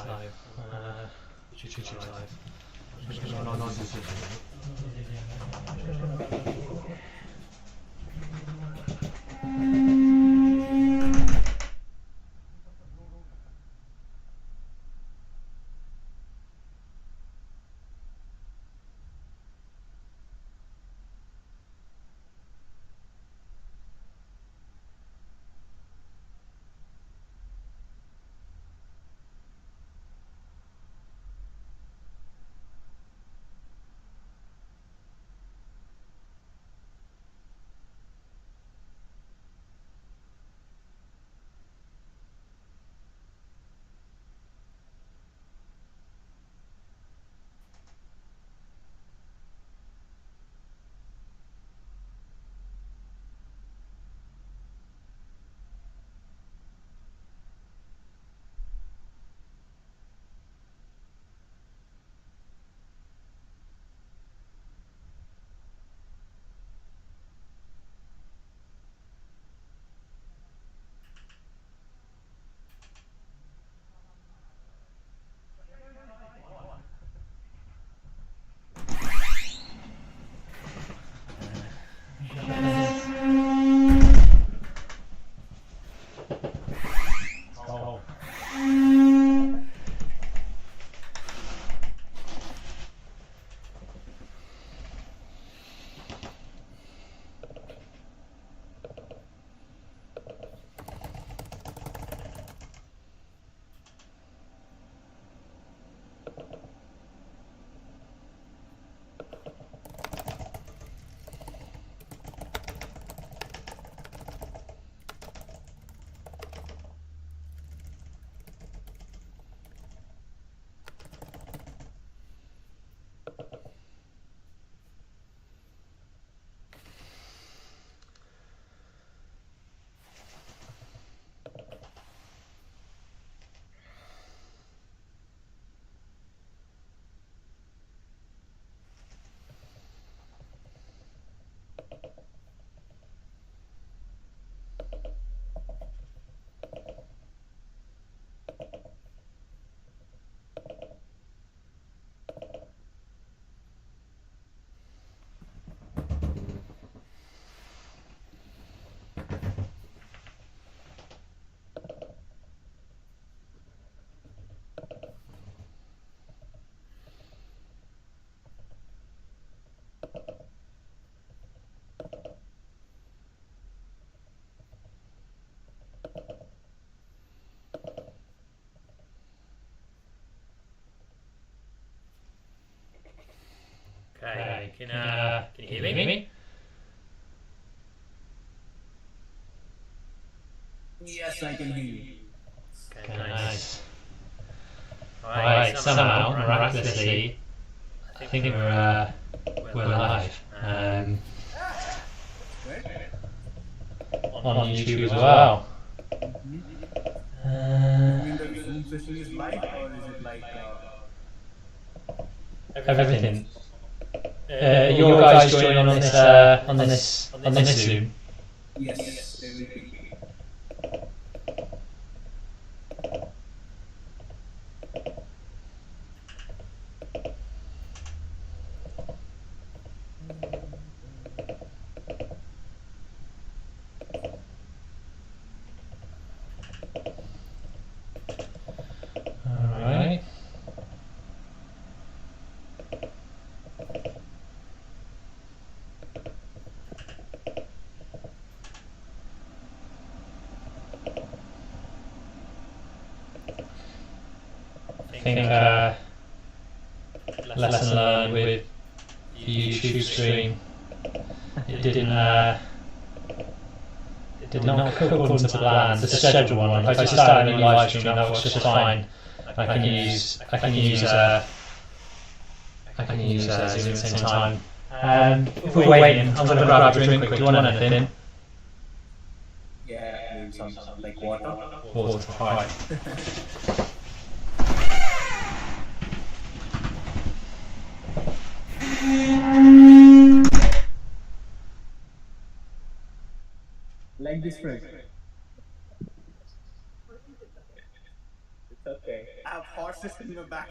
live. YouTube live. Which one on YouTube? Okay, can you hear me? Yes, I can hear you. Okay, nice. Alright, somehow, miraculously, I think we're live. On YouTube as well. You mean the Zoom session is live, or is it like Everything. Your guys joining on this Zoom. yes, everything. Alright. I think lesson learned with the YouTube stream. It did not go according to plan. The scheduled one. If I just started a new live stream, that was just fine. I can use Zoom at the same time. If we're waiting, I'm going to grab a drink quick. Do you want anything? Yeah, maybe some like water. Water. Right. Like this, friend. It's okay. I have hot assist in the back.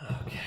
Okay.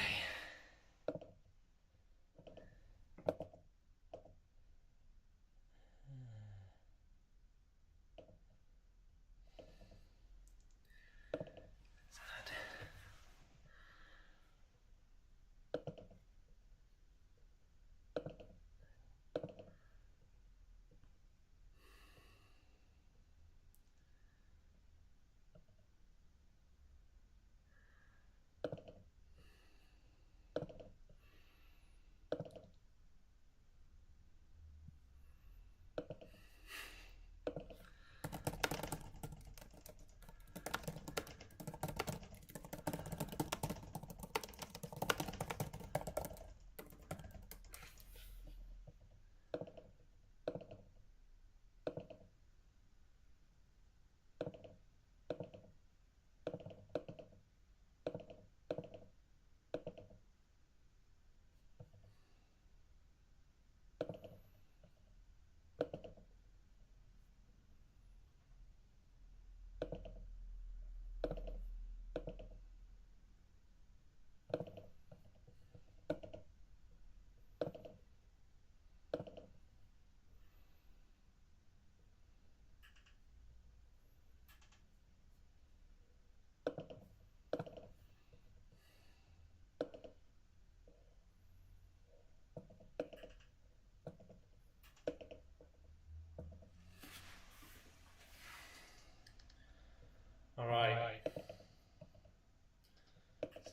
All right.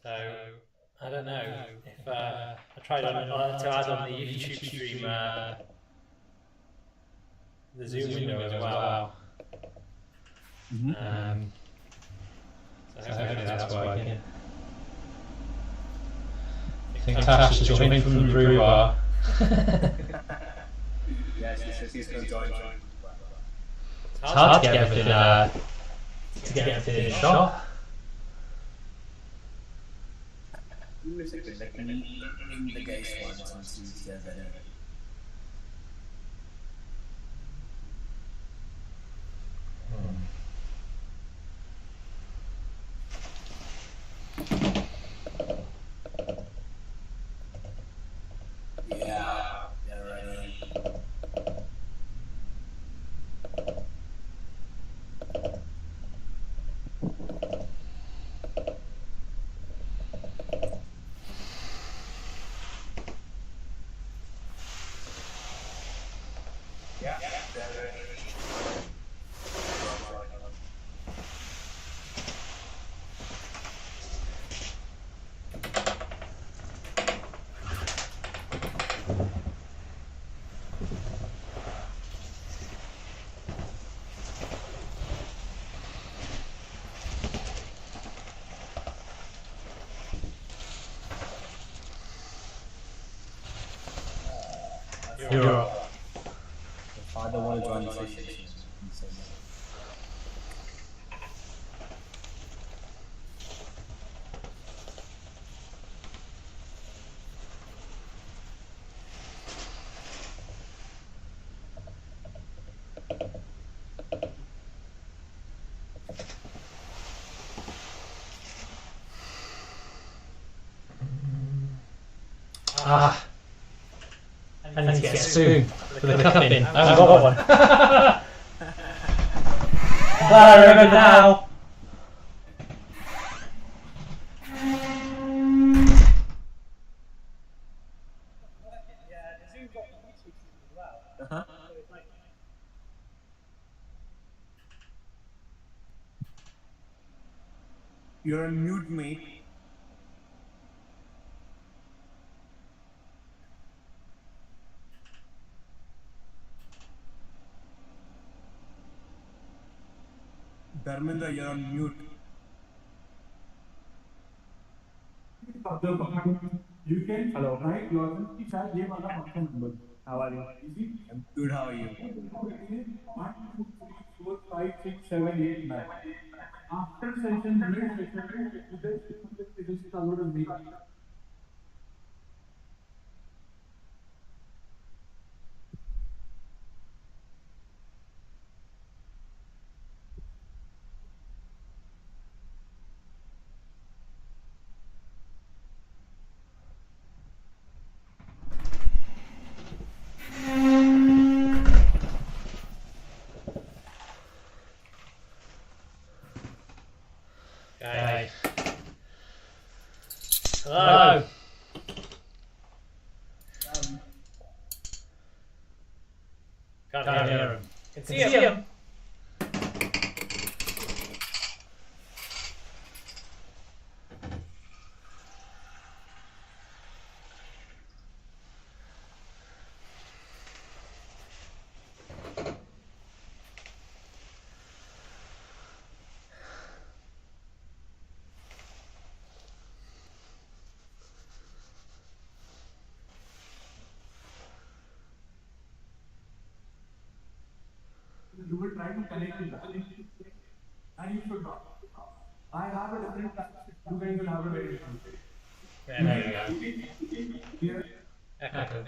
So I don't know if I tried to add on the YouTube stream the Zoom window as well. So hopefully that's working. I think Tash is joining from the brew bar. Yes, he's going to join. It's hard to get everything in shot. Like in the gay ones on together. Yeah, they're ready. Europe. Your father want to join the session, so he said that. Ah, I need to get a spoon for the cupping. I haven't got one. Glad I remember now. Uh-huh. You're on mute, mate. Dharmendra, you're on mute. You can write yourself कि शायद ये वाला function number. How are you? Easy. I'm good, how are you? 1, 2, 3, 4, 5, 6, 7, 8, 9. After session, mid session, just download and make. Okay. Hello. Can't hear him. Can see him. You will try to connect with that. And you should not. I have a different plan. You guys will have a very different plan. There you go. Clear? Echo.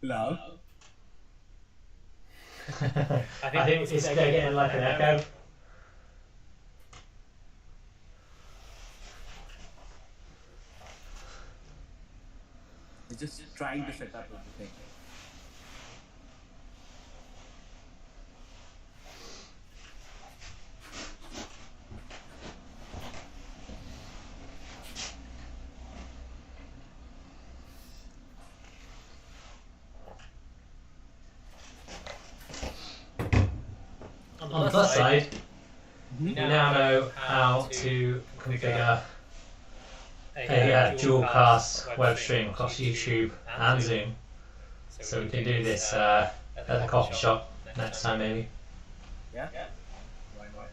Love. I think it's getting like an echo. We're just trying to set up everything. On the plus side, you now know how to configure a dual cast web stream across YouTube and Zoom. So we can do this at the coffee shop next time maybe. Yeah? Why not?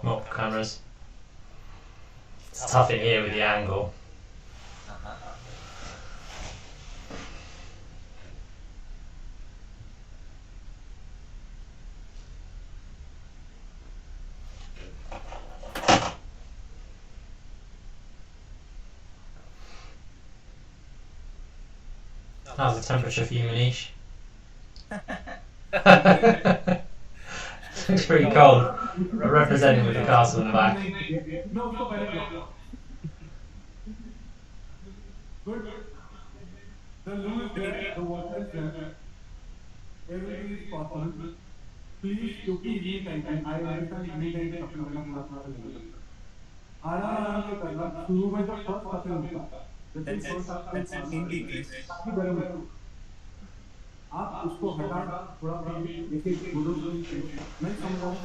Multiple cameras. It's tough in here with the angle. How's the temperature for you, Manish? It's pretty cold. We're representing with the castle in the back. No, so better. Good. The loo is there, the water is there. Everything is possible. Please, क्योंकि ये time I understand ये time अपना अपना अपना आराम से करना शुरू में तो फर्स्ट कपल होता That's an indie case. आप उसको हटा थोड़ा देखिए गुरु मैं समझ रहा हूँ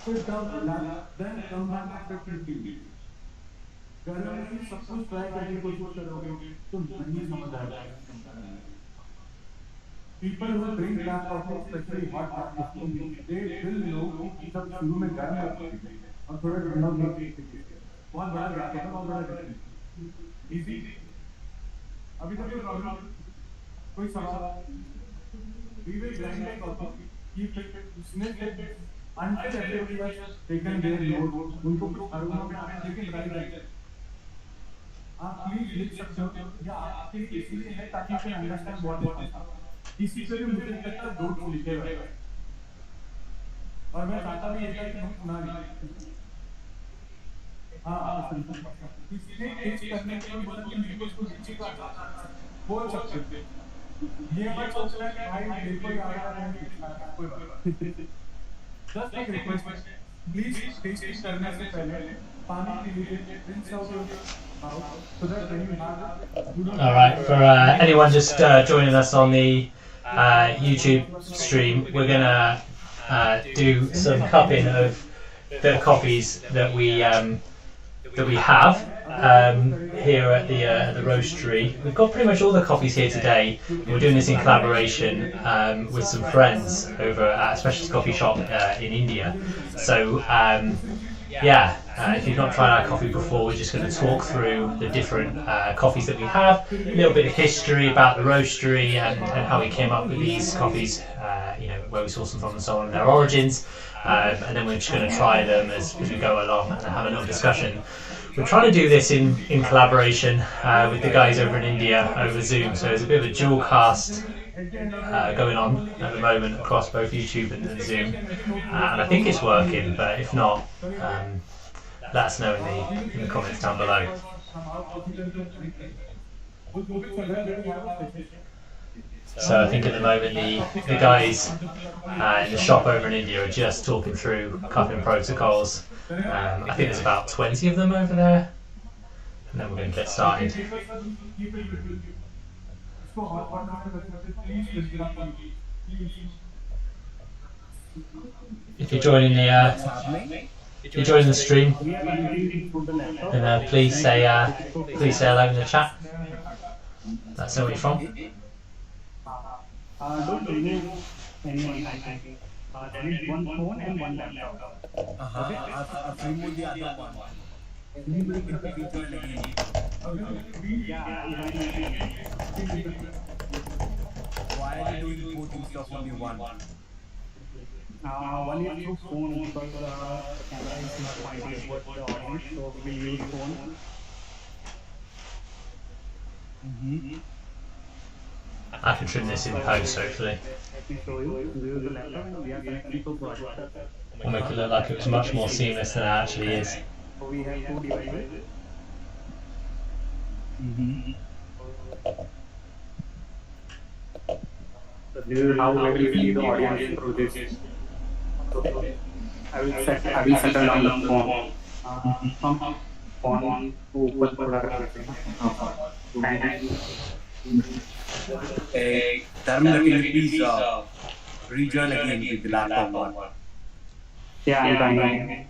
फिर then come back after 20 minutes गर्म में सब कुछ ट्राई करने की कोशिश करोगे तो नहीं समझ आएगा people who drink black coffee, especially hot black coffee, they will know कि जब शुरू में गर्म कॉफी पीते हैं और थोड़ा ठंडा ब्लैक कॉफी पीते हैं, बहुत बड़ा गैप होता है, बहुत बड़ा डिफरेंस। इजी। अभी तक कोई प्रॉब्लम, कोई सवाल? We will grind the coffee, keep it, sniff it until everybody has taken their load. उनको कुछ अरोमा में आने लेकिन ड्राई है। आप प्लीज लिख सकते हो या आपके लिए इसलिए है ताकि आप अंडरस्टैंड व्हाट इट इज। इसी पे भी मुझे लगता है नोट्स लिखे हुए हैं और मैं चाहता भी ये था कि हम सुना लें। हाँ, किसी ने टेस्ट करने के लिए बोला कि मेरे को इसको नीचे का बोल सकते हैं। ये मत सोचना कि भाई मेरे को याद आ रहा है कोई बात। जस्ट एक रिक्वेस्ट, प्लीज टेस्ट करने से पहले पानी पी लीजिए, rinse out your mouth so that when you have. All right, for anyone just joining us on the YouTube stream, we're gonna do some cupping of the coffees that we have here at the roastery. We've got pretty much all the coffees here today. We're doing this in collaboration with some friends over at a specialty coffee shop in India. So if you've not tried our coffee before, we're just going to talk through the different coffees that we have, a little bit of history about the roastery and how we came up with these coffees, where we source them from and so on, and their origins. And then we're just going to try them as we go along and have a little discussion. We're trying to do this in collaboration with the guys over in India over Zoom, so there's a bit of a dual cast going on at the moment across both YouTube and Zoom, and I think it's working, but if not, let us know in the comments down below. So I think at the moment the guys in the shop over in India are just talking through cupping protocols. I think there's about 20 of them over there, and then we're going to get started. If you're joining the stream, then please say hello in the chat. That's where we're from. Don't remove anyone. There is one phone and one laptop. I've removed the other one. Anybody can feature again. Why are you doing both instead of only one? One is through phone because the camera is not pointing towards the audience, so we will use phone. I can trim this in post, hopefully. Let me show you. We use the laptop and we are connecting to projector. We'll make it look like it was much more seamless than it actually is. So we have two devices. So this is how we will see the audience through this. I will settle down the phone. Phone to open product. Dharmendra, can you please rejoin again with the laptop one? Yeah, I'm trying.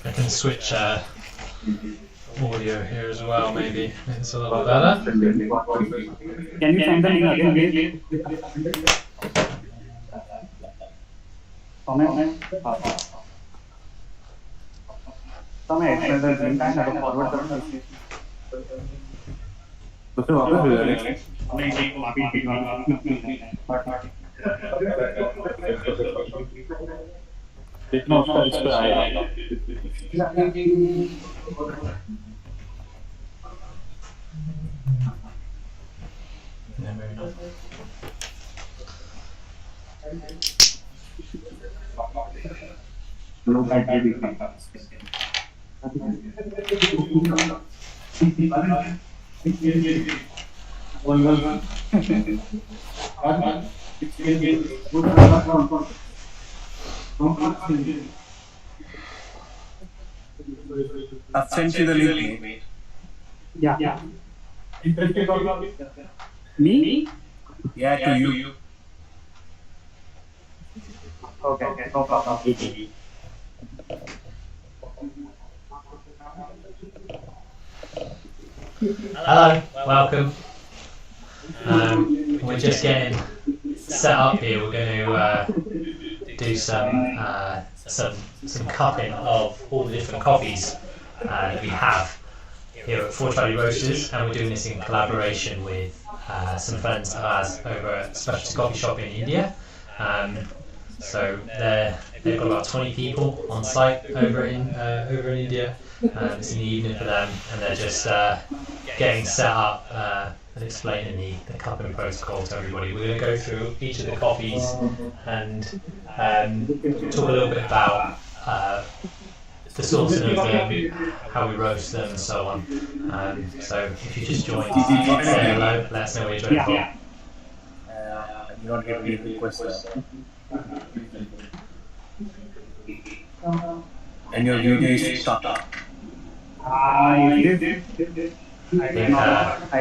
I can switch audio here as well, maybe. It's a little better. Can you send the link again, please? No, maybe not. I've sent you the link, mate. Yeah. Me? Yeah, to you. Okay, no problem. Hello, welcome. we're just getting set up here. We're going to do some cupping of all the different coffees that we have here at Forge Valley Roasters, and we're doing this in collaboration with some friends of ours over at a specialty coffee shop in India. So they've got about 20 people on site over in India. It's in the evening for them, and they're just getting set up and explaining the cupping protocol to everybody. We're going to go through each of the coffees and talk a little bit about the sourcing of them, how we roast them, and so on. So if you just joined, say hello, let us know where you're joining from. You don't get any requests. And your video is stuck. I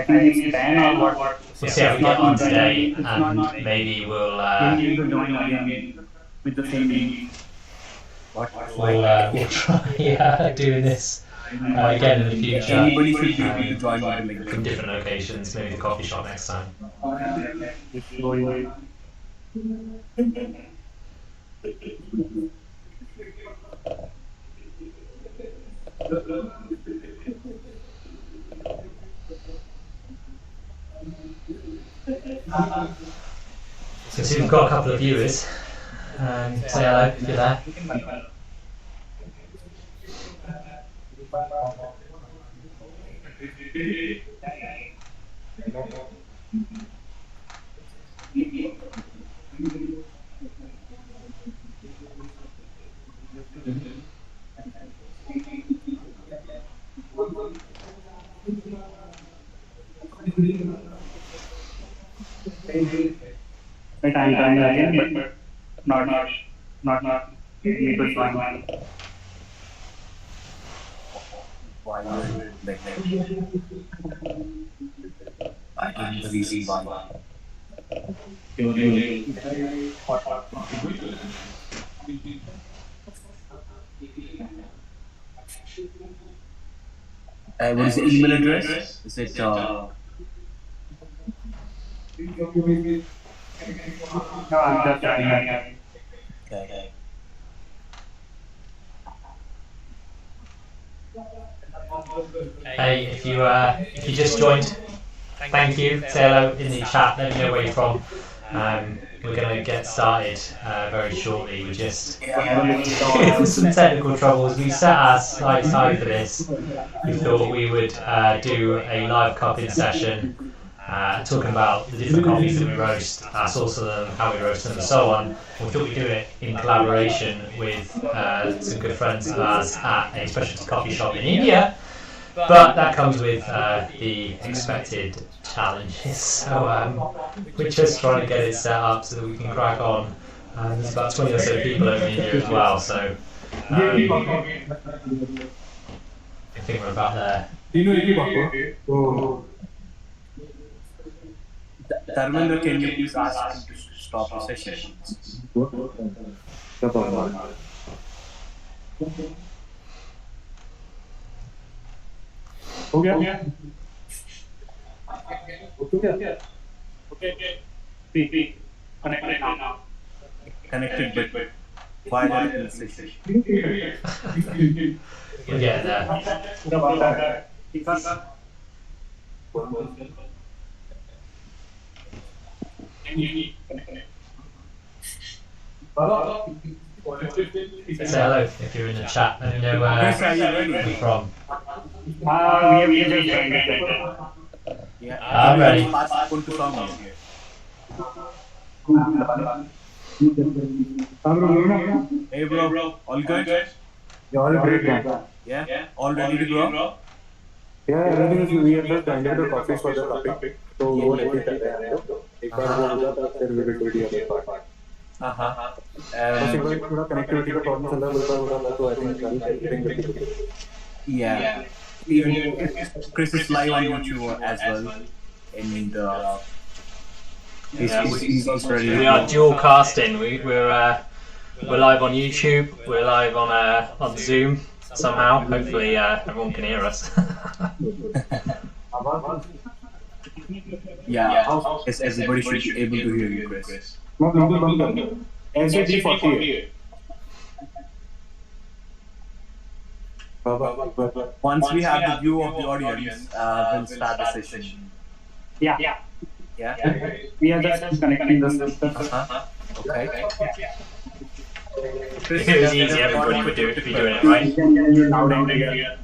think it's 10 or what? We'll see how we get on today, and maybe we'll join again with the same name. we'll try doing this again in the future. Anybody should be able to join with the link. From different locations, maybe the coffee shop next time. So we've got a couple of viewers. Say hello if you're there. But I'm trying again, but not able to find. Why you like I don't know the reason why. What is the email address? Is it No, I'm just trying again. okay. Hey, if you just joined, thank you. Say hello in the chat. Let me know where you're from. We're going to get started very shortly. We're just with some technical troubles. We set our site aside for this. We thought we would do a live cupping session, talking about the different coffees that we roast, our source of them, how we roast them, and so on. We thought we'd do it in collaboration with some good friends of ours at a specialty coffee shop in India. But that comes with the expected challenges. So we're just trying to get it set up so that we can crack on. There's about 20 or so people over in India as well, so I think we're about there. Dharmendra, can you please ask him to stop the session? Okay. See, connected now. Connected, but why not the session? We'll get there. Say hello if you're in the chat. Let me know where you're from. We have just joined. I'm ready. Hey bro, all good? All great, man. Yeah? All ready to go? Yeah, everything is. We have just joined the coffee for the topic. So वो ready कर रहे हैं हम लोग. एक बार वो हो जाता है फिर we will do the other part. बस एक बार थोड़ा connectivity का problem चल रहा है तो I think everything will be good. Yeah. Even Chris is live on YouTube as well. And he's ready. We are dual casting. We're live on YouTube. We're live on Zoom somehow. Hopefully everyone can hear us. Yeah, yes, everybody should be able to hear you, Chris. मैं बिल्कुल बंद कर दूं ऐसे D40 है Once we have the view of the audience, we'll start the session. yeah Yeah? we are just connecting the system Okay. If it was easy, everybody would be doing it, right? you're loud and clear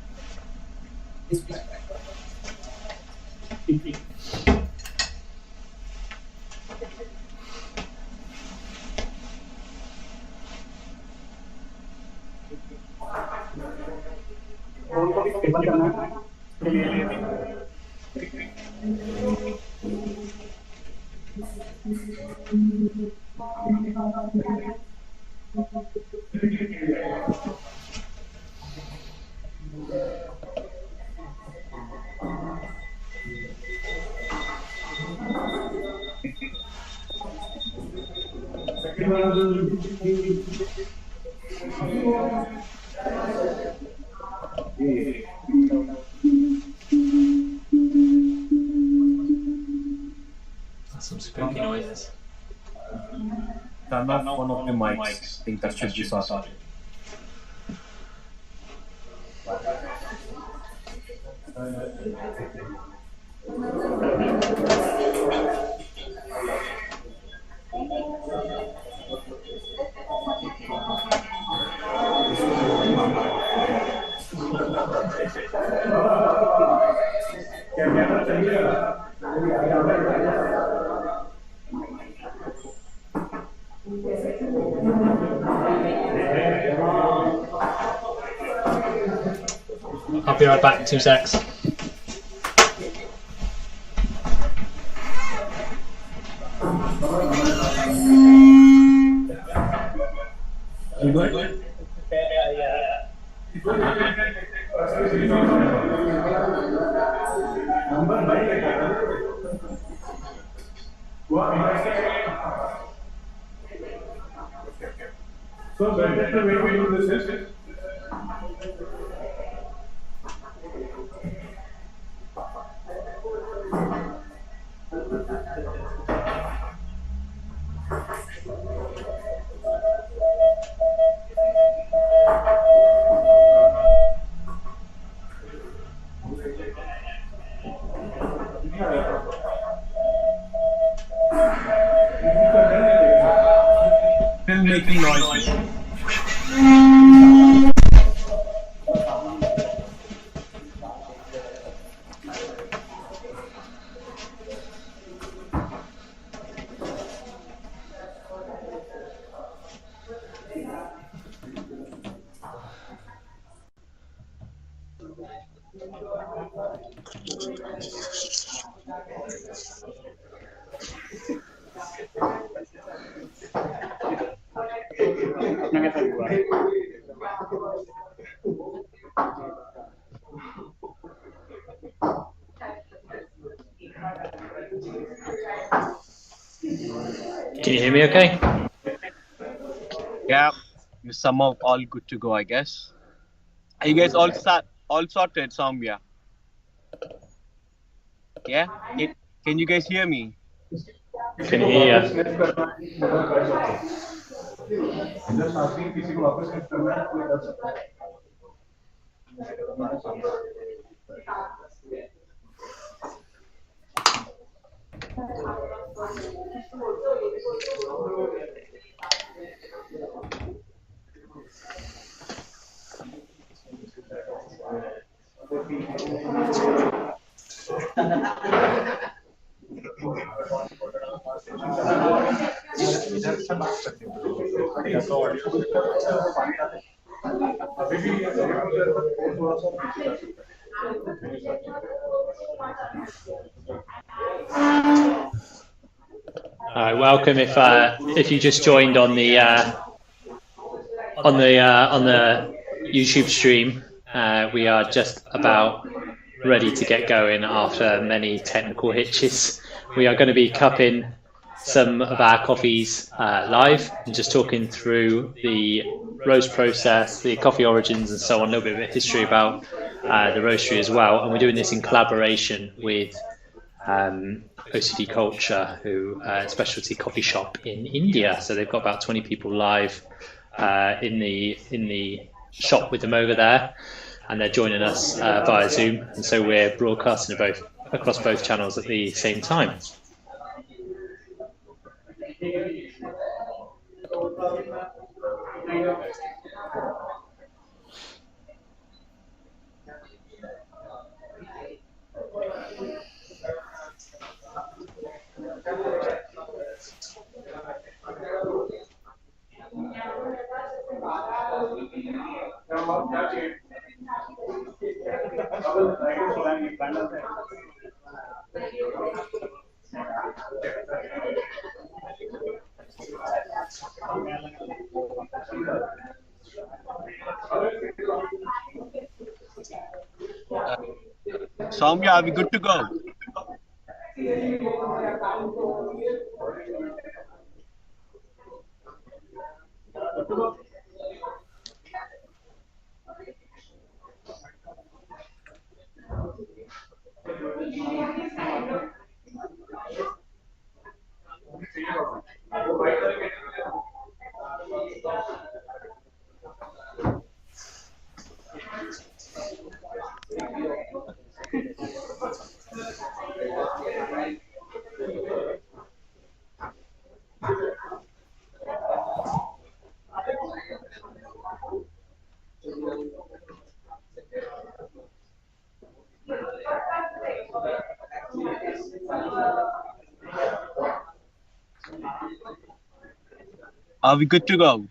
उनको भी stable करना है That's some spooky noises. Turn off one of the mics. I think that should be sorted. I'll be right back in 2 secs. You good? So that's the way we do this. Still making noise. Can you hear me okay? Yeah, you're somehow all good to go, I guess. Are you guys all sorted, Soumya? Yeah? Can you guys hear me? Can hear you. Just asking किसी को वापस connect करना है कोई कर सकता है All right, welcome. If you just joined on the YouTube stream, we are just about ready to get going after many technical hitches. We are going to be cupping some of our coffees live and just talking through the roast process, the coffee origins and so on, a little bit of history about the roastery as well. And we're doing this in collaboration with OCD Culture, who specialty coffee shop in India. So they've got about 20 people live in the shop with them over there, and they're joining us via Zoom. And so we're broadcasting across both channels at the same time. Soumya, are we good to go? Are we good to go?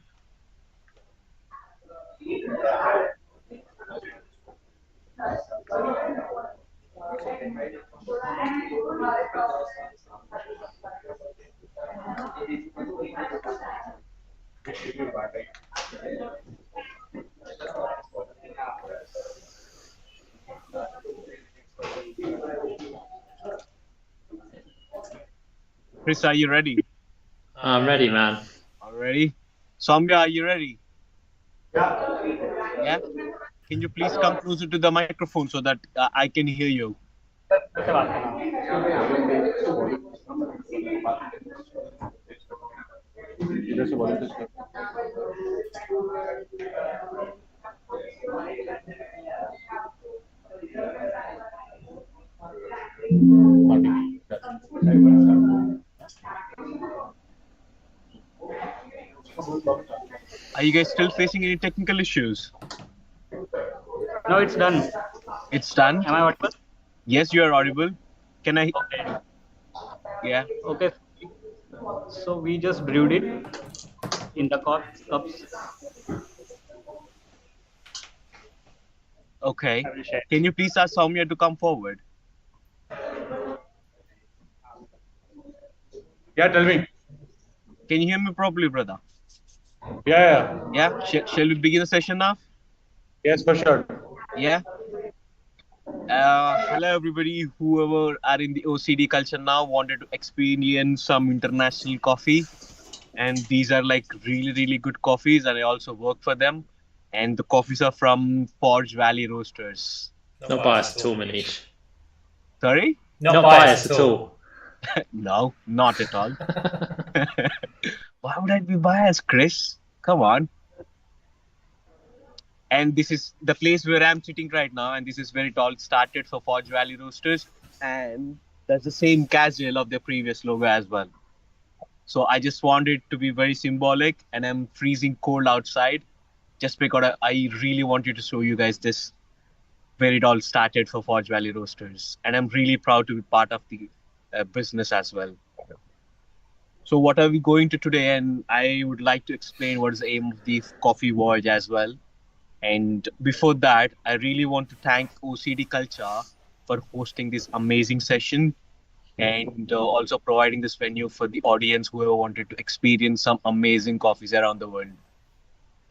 Chris, are you ready? I'm ready, man. All ready? Soumya, are you ready? Yeah. Can you please come closer to the microphone so that I can hear you? Are you guys still facing any technical issues? No, it's done. It's done? Am I audible? Yes, you are audible. Can I? Okay. Yeah. Okay. So we just brewed it in the cups. Okay. Can you please ask Soumya to come forward? Yeah, tell me. Can you hear me properly, brother? Yeah. Yeah. Shall we begin the session now? Yes, for sure. Yeah. Hello, everybody. Whoever are in the OCD culture now wanted to experience some international coffee, and these are like really, really good coffees, and I also work for them. And the coffees are from Forge Valley Roasters. Not biased at all, Manish. Sorry? Not biased at all. No, not at all. Why would I be biased, Chris? Come on. And this is the place where I'm sitting right now, and this is where it all started for Forge Valley Roasters, and that's the same casual of their previous logo as well. So I just wanted to be very symbolic, and I'm freezing cold outside, just because I really wanted to show you guys this, where it all started for Forge Valley Roasters, and I'm really proud to be part of the business as well. So what are we going to today? And I would like to explain what is the aim of the coffee voyage as well. And before that, I really want to thank OCD Culture for hosting this amazing session and also providing this venue for the audience who wanted to experience some amazing coffees around the world.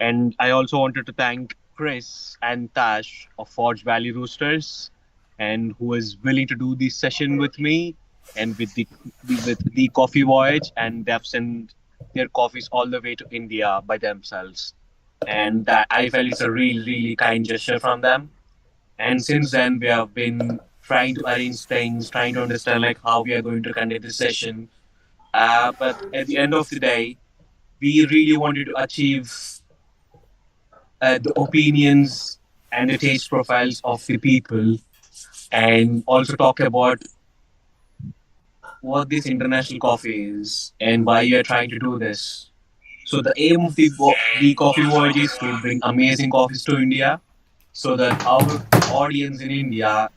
And I also wanted to thank Chris and Tash of Forge Valley Roasters, and who is willing to do this session with me and with the coffee voyage, and they have sent their coffees all the way to India by themselves. And that I felt it's a really, really kind gesture from them. And since then, we have been trying to arrange things, trying to understand like how we are going to conduct this session. But at the end of the day, we really wanted to achieve the opinions and the taste profiles of the people, and also talk about what this international coffee is and why we are trying to do this. So the aim of the coffee voyage is to bring amazing coffees to India, so that our audience in India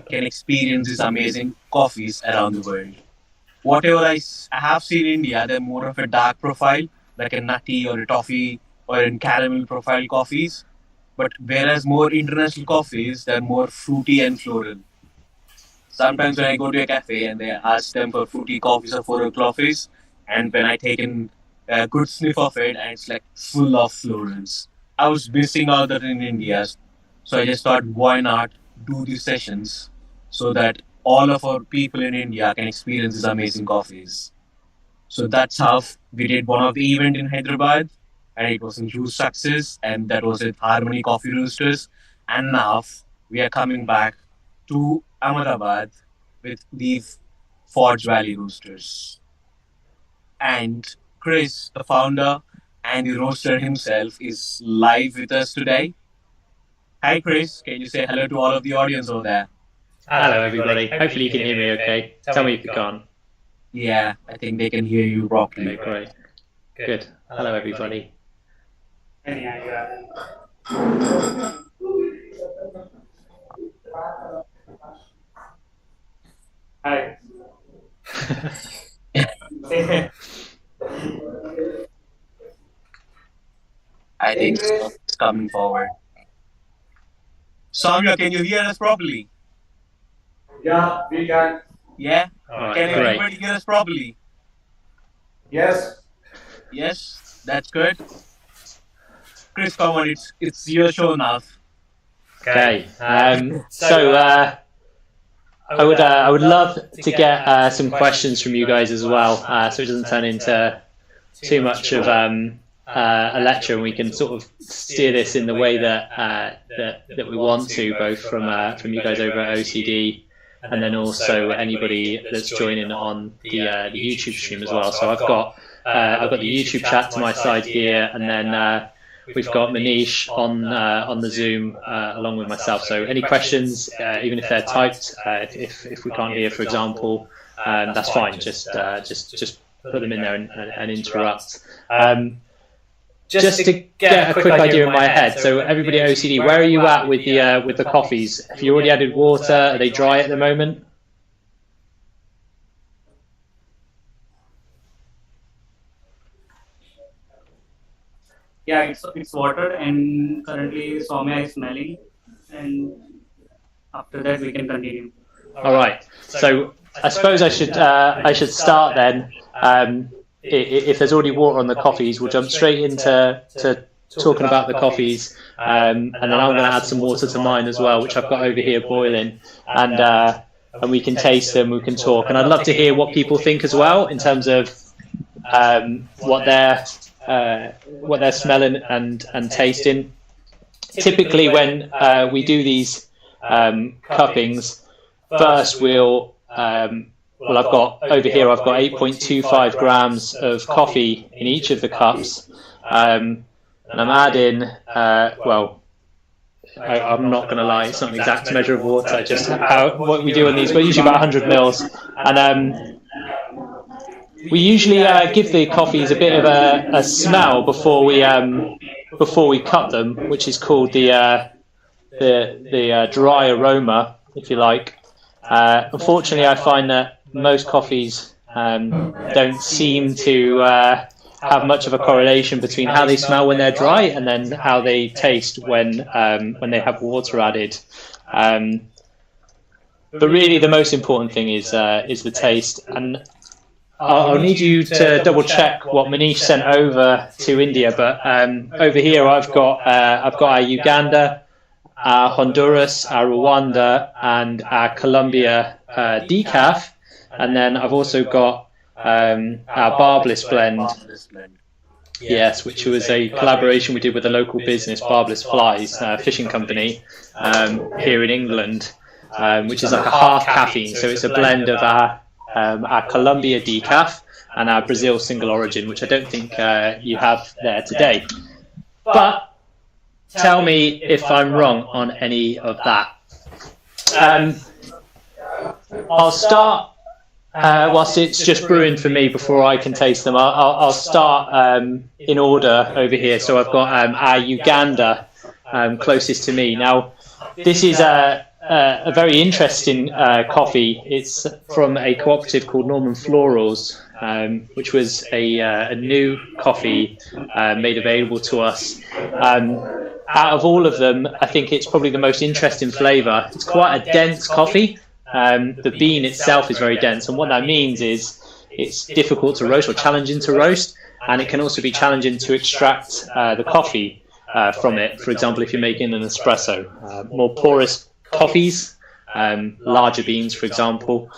can experience these amazing coffees around the world. Whatever I have seen in India, they're more of a dark profile, like a nutty or a toffee or in caramel profile coffees. But whereas more international coffees, they're more fruity and floral. Sometimes when I go to a cafe and they ask them for fruity coffees or floral coffees, and when I take in a good sniff of it, and it's like full of florals. I was missing out that in India, so I just thought, why not do these sessions so that all of our people in India can experience these amazing coffees. So that's how we did one of the event in Hyderabad, and it was a huge success. And that was with Harmony Coffee Roasters. And now we are coming back to Ahmedabad with the Forge Valley Roasters. And Chris, the founder and the roaster himself, is live with us today. Hi, Chris. Can you say hello to all of the audience over there? Hello, everybody. Hopefully you can hear me okay. Tell me if you can't. Yeah, I think they can hear you properly. Okay, great. Good. Hello, everybody. Hi. I think it's coming forward. Soumya, can you hear us properly? Yeah, we can. Yeah? All right, Can great. everybody hear us properly? Yes. Yes? That's good. Chris, come on, it's your show now. Okay. I would love to get some questions from you guys as well, so it doesn't turn into too much of a lecture, and we can sort of steer this in the way that we want to, both from you guys over at OCD, and then also anybody that's joining on the YouTube stream as well. So I've got the YouTube chat to my side here, and then we've got Manish on the Zoom along with myself. So any questions, even if they're typed, if we can't hear, for example, that's fine. Just put them in there and interrupt. Just to get a quick idea in my head. So everybody at OCD, where are you at with the coffees? Have you already added water? Are they dry at the moment? Yeah, it's watered, and currently Soumya is smelling, and after that we can continue. All right. So I suppose I should start then. If there's already water on the coffees, we'll jump straight into talking about the coffees, and then I'm going to add some water to mine as well, which I've got over here boiling, and we can taste them, we can talk, and I'd love to hear what people think as well in terms of what they're smelling and tasting. Typically, when we do these cuppings, first I've got over here, I've got 8.25 grams of coffee in each of the cups, and I'm adding, I'm not going to lie, it's not an exact measure of water, just what we do on these, we're usually about 100 mils, and we usually give the coffees a bit of a smell before we cut them, which is called the dry aroma, if you like. Unfortunately, I find that most coffees don't seem to have much of a correlation between how they smell when they're dry and then how they taste when they have water added. But really, the most important thing is the taste. And I'll need you to double check what Manish sent over to India. But over here, I've got our Uganda, our Honduras, our Rwanda, and our Colombia decaf. And then I've also got our Barbless blend. Yes, which was a collaboration we did with a local business, Barbless Flies, fishing company, here in England. which is like a half caffeine. So it's a blend of our Colombia decaf and our Brazil single origin, which I don't think you have there today. But tell me if I'm wrong on any of that. I'll start, whilst it's just brewing for me before I can taste them, I'll start in order over here. So I've got our Uganda closest to me. Now, this is a very interesting coffee. It's from a cooperative called Norman Florals, which was a new coffee made available to us. Out of all of them, I think it's probably the most interesting flavour. It's quite a dense coffee. The bean itself is very dense, and what that means is it's difficult to roast or challenging to roast, and it can also be challenging to extract the coffee from it. For example, if you're making an espresso, more porous coffees, larger beans, for example,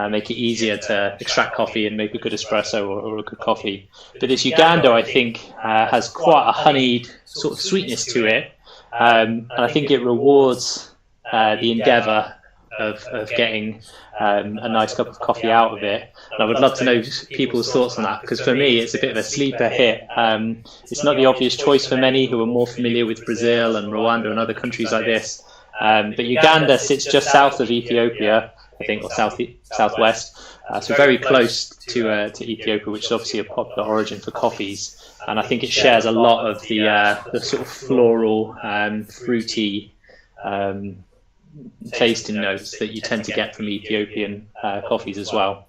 make it easier to extract coffee and make a good espresso or a good coffee. But this Uganda, I think, has quite a honeyed sort of sweetness to it, and I think it rewards the endeavour of getting a nice cup of coffee out of it. And I would love to know people's thoughts on that, because for me it's a bit of a sleeper hit. It's not the obvious choice for many who are more familiar with Brazil and Rwanda and other countries like this. But Uganda sits just south of Ethiopia, I think, or southwest, so very close to Ethiopia, which is obviously a popular origin for coffees. And I think it shares a lot of the sort of floral, fruity tasting notes that you tend to get from Ethiopian coffees as well.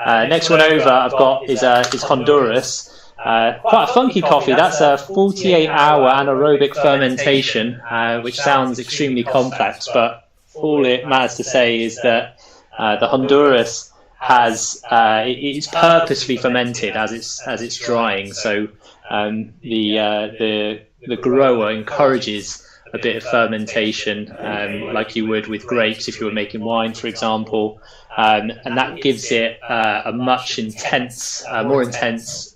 Next one over I've got is Honduras. Quite a funky coffee. That's a 48-hour anaerobic fermentation, which sounds extremely complex, but all it matters to say is that the Honduras has it's purposely fermented as it's drying. So the grower encourages a bit of fermentation, like you would with grapes if you were making wine, for example, and that gives it a much more intense,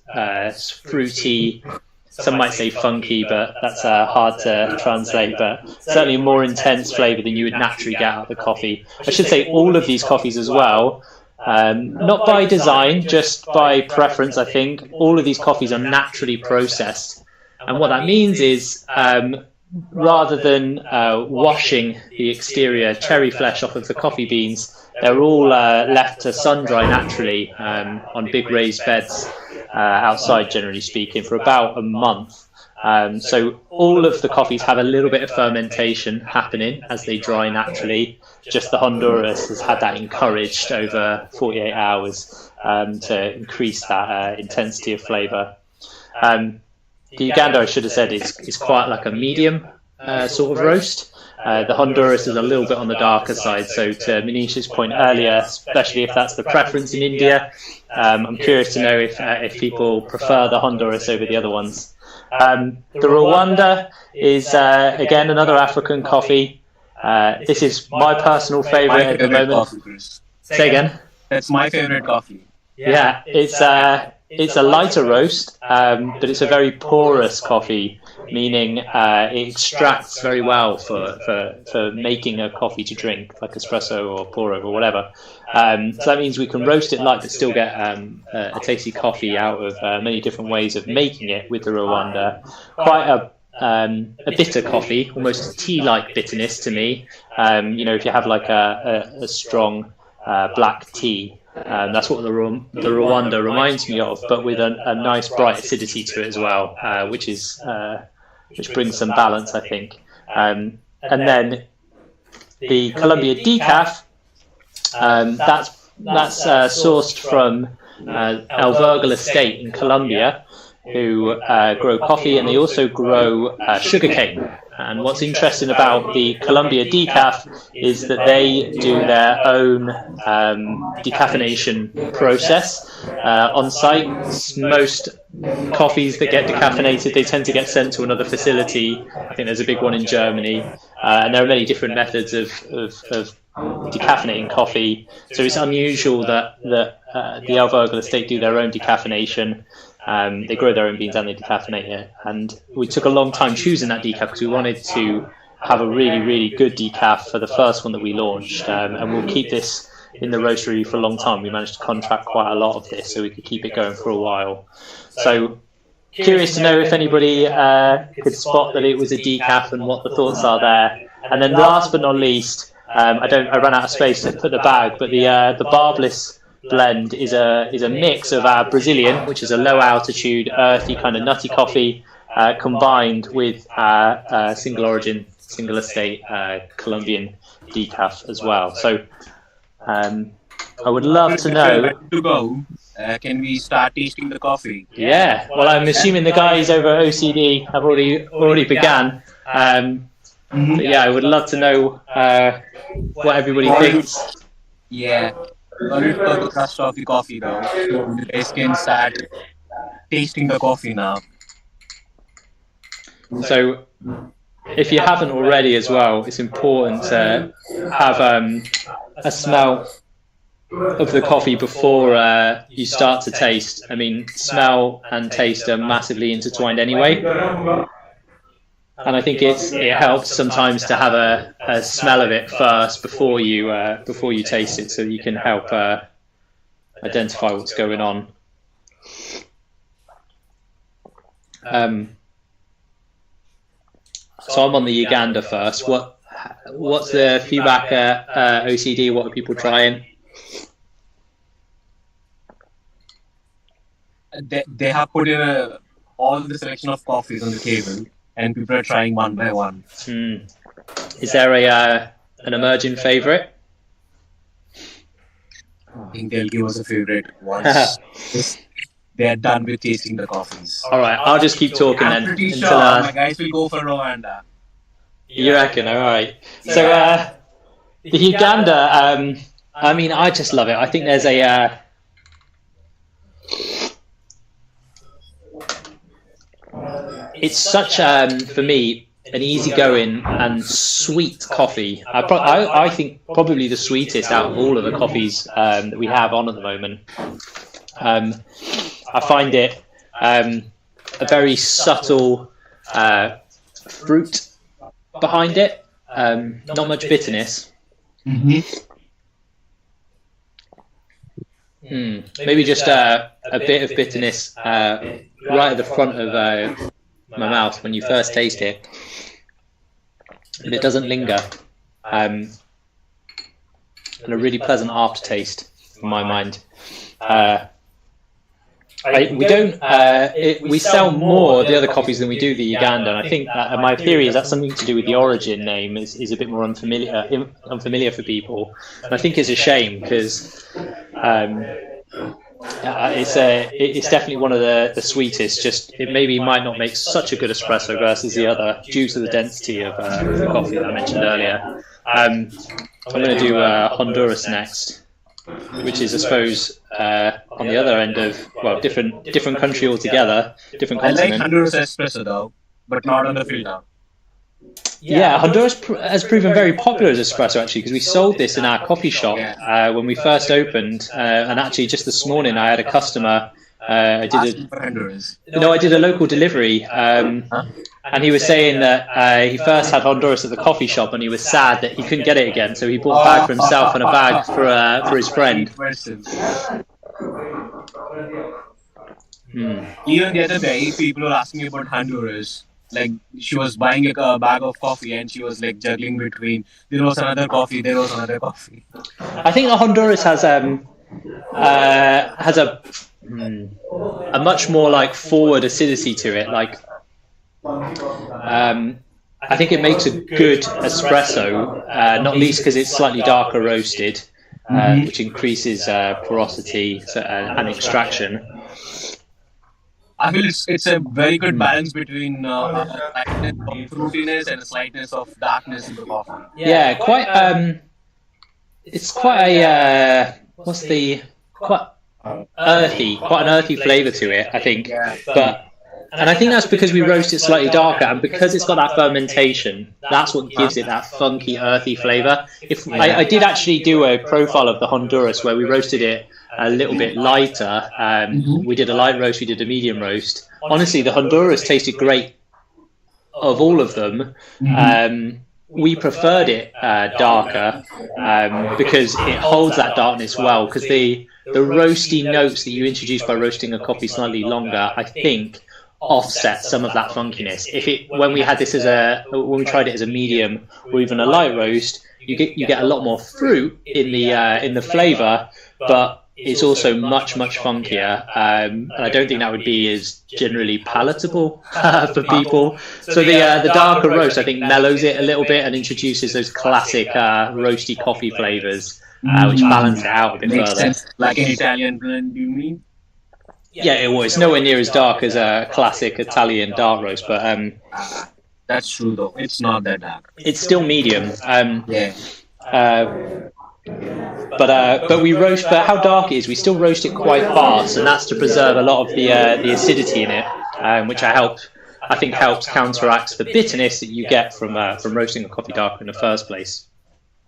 fruity, some might say funky, but that's hard to translate, but certainly a more intense flavour than you would naturally get out of the coffee. I should say all of these coffees as well, not by design, just by preference, I think, all of these coffees are naturally processed. And what that means is, rather than washing the exterior cherry flesh off of the coffee beans, they're all left to sun dry naturally on big raised beds outside, generally speaking, for about a month. So all of the coffees have a little bit of fermentation happening as they dry naturally. Just the Honduras has had that encouraged over 48 hours to increase that intensity of flavour. The Uganda, I should have said, is quite like a medium sort of roast. The Honduras is a little bit on the darker side. So to Manisha's point earlier, especially if that's the preference in India, I'm curious to know if people prefer the Honduras over the other ones. The Rwanda is, again, another African coffee. This is my personal favourite at the moment. Coffee, Say again? That's my favourite coffee. Yeah, it's a lighter roast, but it's a very porous coffee, meaning it extracts very well for making a coffee to drink, like espresso or pour over or whatever. So that means we can roast it light but still get a tasty coffee out of many different ways of making it with the Rwanda. Quite a bitter coffee, almost tea-like bitterness to me. If you have like a strong black tea, that's what the Rwanda reminds me of, but with a nice bright acidity to it as well, which brings some balance, I think. And then the Colombia decaf, that's sourced from El Virgil estate in Colombia, who grow coffee, and they also grow sugarcane. And what's interesting about the Colombia decaf is that they do their own decaffeination process on site. Most coffees that get decaffeinated, they tend to get sent to another facility. I think there's a big one in Germany, and there are many different methods of decaffeinating coffee. So it's unusual that the El Virgil estate do their own decaffeination. They grow their own beans and they decaffeinate it. And we took a long time choosing that decaf because we wanted to have a really good decaf for the first one that we launched, and we'll keep this in the roastery for a long time. We managed to contract quite a lot of this, so we could keep it going for a while. So curious to know if anybody could spot that it was a decaf and what the thoughts are there. And then last but not least, I ran out of space to put the bag, but the Barbless blend is a mix of our Brazilian, which is a low altitude, earthy kind of nutty coffee, combined with our single origin, single estate Colombian decaf as well. So I would love to know. To go, can we start tasting the coffee? Yeah. Well, I'm assuming the guys over at OCD have already began. But yeah, I would love to know what everybody thinks. Yeah. Already got the crust of the coffee though, so you guys can start tasting the coffee now. So, if you haven't already as well, it's important to have a smell of the coffee before you start to taste. I mean, smell and taste are massively intertwined anyway. And I think it helps sometimes to have a smell of it first before you taste it, so you can help identify what's going on. So I'm on the Uganda first. What's the feedback at OCD? What are people trying? They have put in all the selection of coffees on the table, and people are trying one by one. Is there an emerging favourite? I think they'll give us a favourite once they're done with tasting the coffees. All right, I'll just keep talking then. I'm pretty sure my guys will go for Rwanda. You reckon? All right. So the Uganda, I mean, I just love it. I think there's it's such for me an easygoing and sweet coffee. I think probably the sweetest out of all of the coffees that we have on at the moment. I find it a very subtle fruit behind it, not much bitterness. Maybe just a bit of bitterness right at the front of my mouth when you first taste it, but it doesn't linger, and a really pleasant aftertaste in my mind. We sell more of the other coffees than we do the Uganda, and I think my theory is that's something to do with the origin name is a bit more unfamiliar for people, and I think it's a shame because it's definitely one of the sweetest. Just it maybe might not make such a good espresso versus the other due to the density of the coffee that I mentioned earlier. I'm going to do Honduras next, which is, I suppose, on the other end of, well, different country altogether, different continent. I like Honduras espresso though, but not on the filter. Yeah, Honduras has proven very popular as espresso actually, because we sold this in our coffee shop when we first opened, and actually just this morning I had a customer. I did a local delivery, and he was saying that he first had Honduras at the coffee shop, and he was sad that he couldn't get it again, so he bought a bag for himself and a bag for his friend. Even the other day, people were asking me about Honduras. Like, she was buying a bag of coffee and she was like juggling between there was another coffee. I think Honduras has a much more like forward acidity to it. Like, I think it makes a good espresso, not least because it's slightly darker roasted, which increases porosity and extraction. I feel it's a very good balance between lightness of fruitiness and a slightness of darkness in the coffee. Yeah, quite. It's quite a quite an earthy flavour to it, I think. And I think that's because we roast it slightly darker, and because it's got that fermentation, that's what gives it that funky, earthy flavour. I did actually do a profile of the Honduras where we roasted it a little bit lighter. We did a light roast, we did a medium roast. Honestly, the Honduras tasted great of all of them. we preferred it darker because it holds that darkness well. Because the roasty notes that you introduce by roasting a coffee slightly longer, I think, offset some of that funkiness. When we tried it as a medium or even a light roast, you get a lot more fruit in the flavour, but it's also much funkier, and I don't think that would be as generally palatable for people. So the darker roast, I think, mellows it a little bit and introduces those classic roasty coffee flavours, which balance it out a bit Makes further. sense. Like an Italian blend, you mean? Yeah, it's nowhere near as dark as a classic Italian dark roast, but That's true though. It's not that dark. it's still medium. Yeah. But we roast. But how dark it is, we still roast it quite fast, and that's to preserve a lot of the acidity in it, which I think helps counteract the bitterness that you get from roasting a coffee darker in the first place.